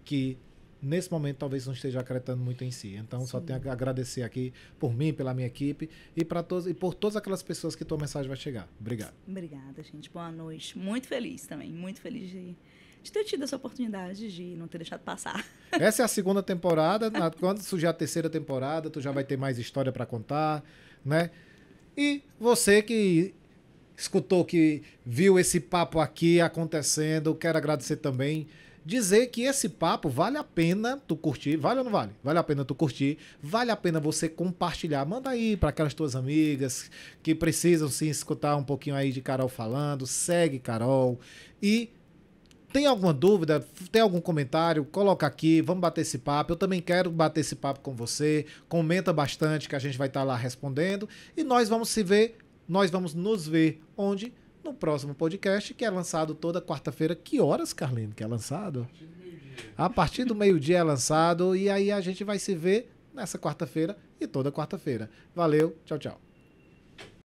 que nesse momento talvez não estejam acreditando muito em si. Então, Sim. Só tenho a agradecer aqui por mim, pela minha equipe e por todas aquelas pessoas que tua mensagem vai chegar. Obrigado. Obrigada, gente. Boa noite. Muito feliz também. Muito feliz de ter tido essa oportunidade, de não ter deixado passar. Essa é a segunda temporada. Quando surgir a terceira temporada, tu já vai ter mais história para contar, né? E você que escutou, que viu esse papo aqui acontecendo, quero agradecer também. Dizer que esse papo vale a pena tu curtir. Vale ou não vale? Vale a pena tu curtir. Vale a pena você compartilhar. Manda aí para aquelas tuas amigas que precisam sim escutar um pouquinho aí de Carol falando. Segue Carol. E tem alguma dúvida? Tem algum comentário? Coloca aqui. Vamos bater esse papo. Eu também quero bater esse papo com você. Comenta bastante que a gente vai estar lá respondendo. E nós vamos se ver. Nós vamos nos ver onde? No próximo podcast, que é lançado toda quarta-feira. Que horas, Carline, que é lançado? A partir do meio-dia é lançado. E aí a gente vai se ver nessa quarta-feira e toda quarta-feira. Valeu, tchau, tchau.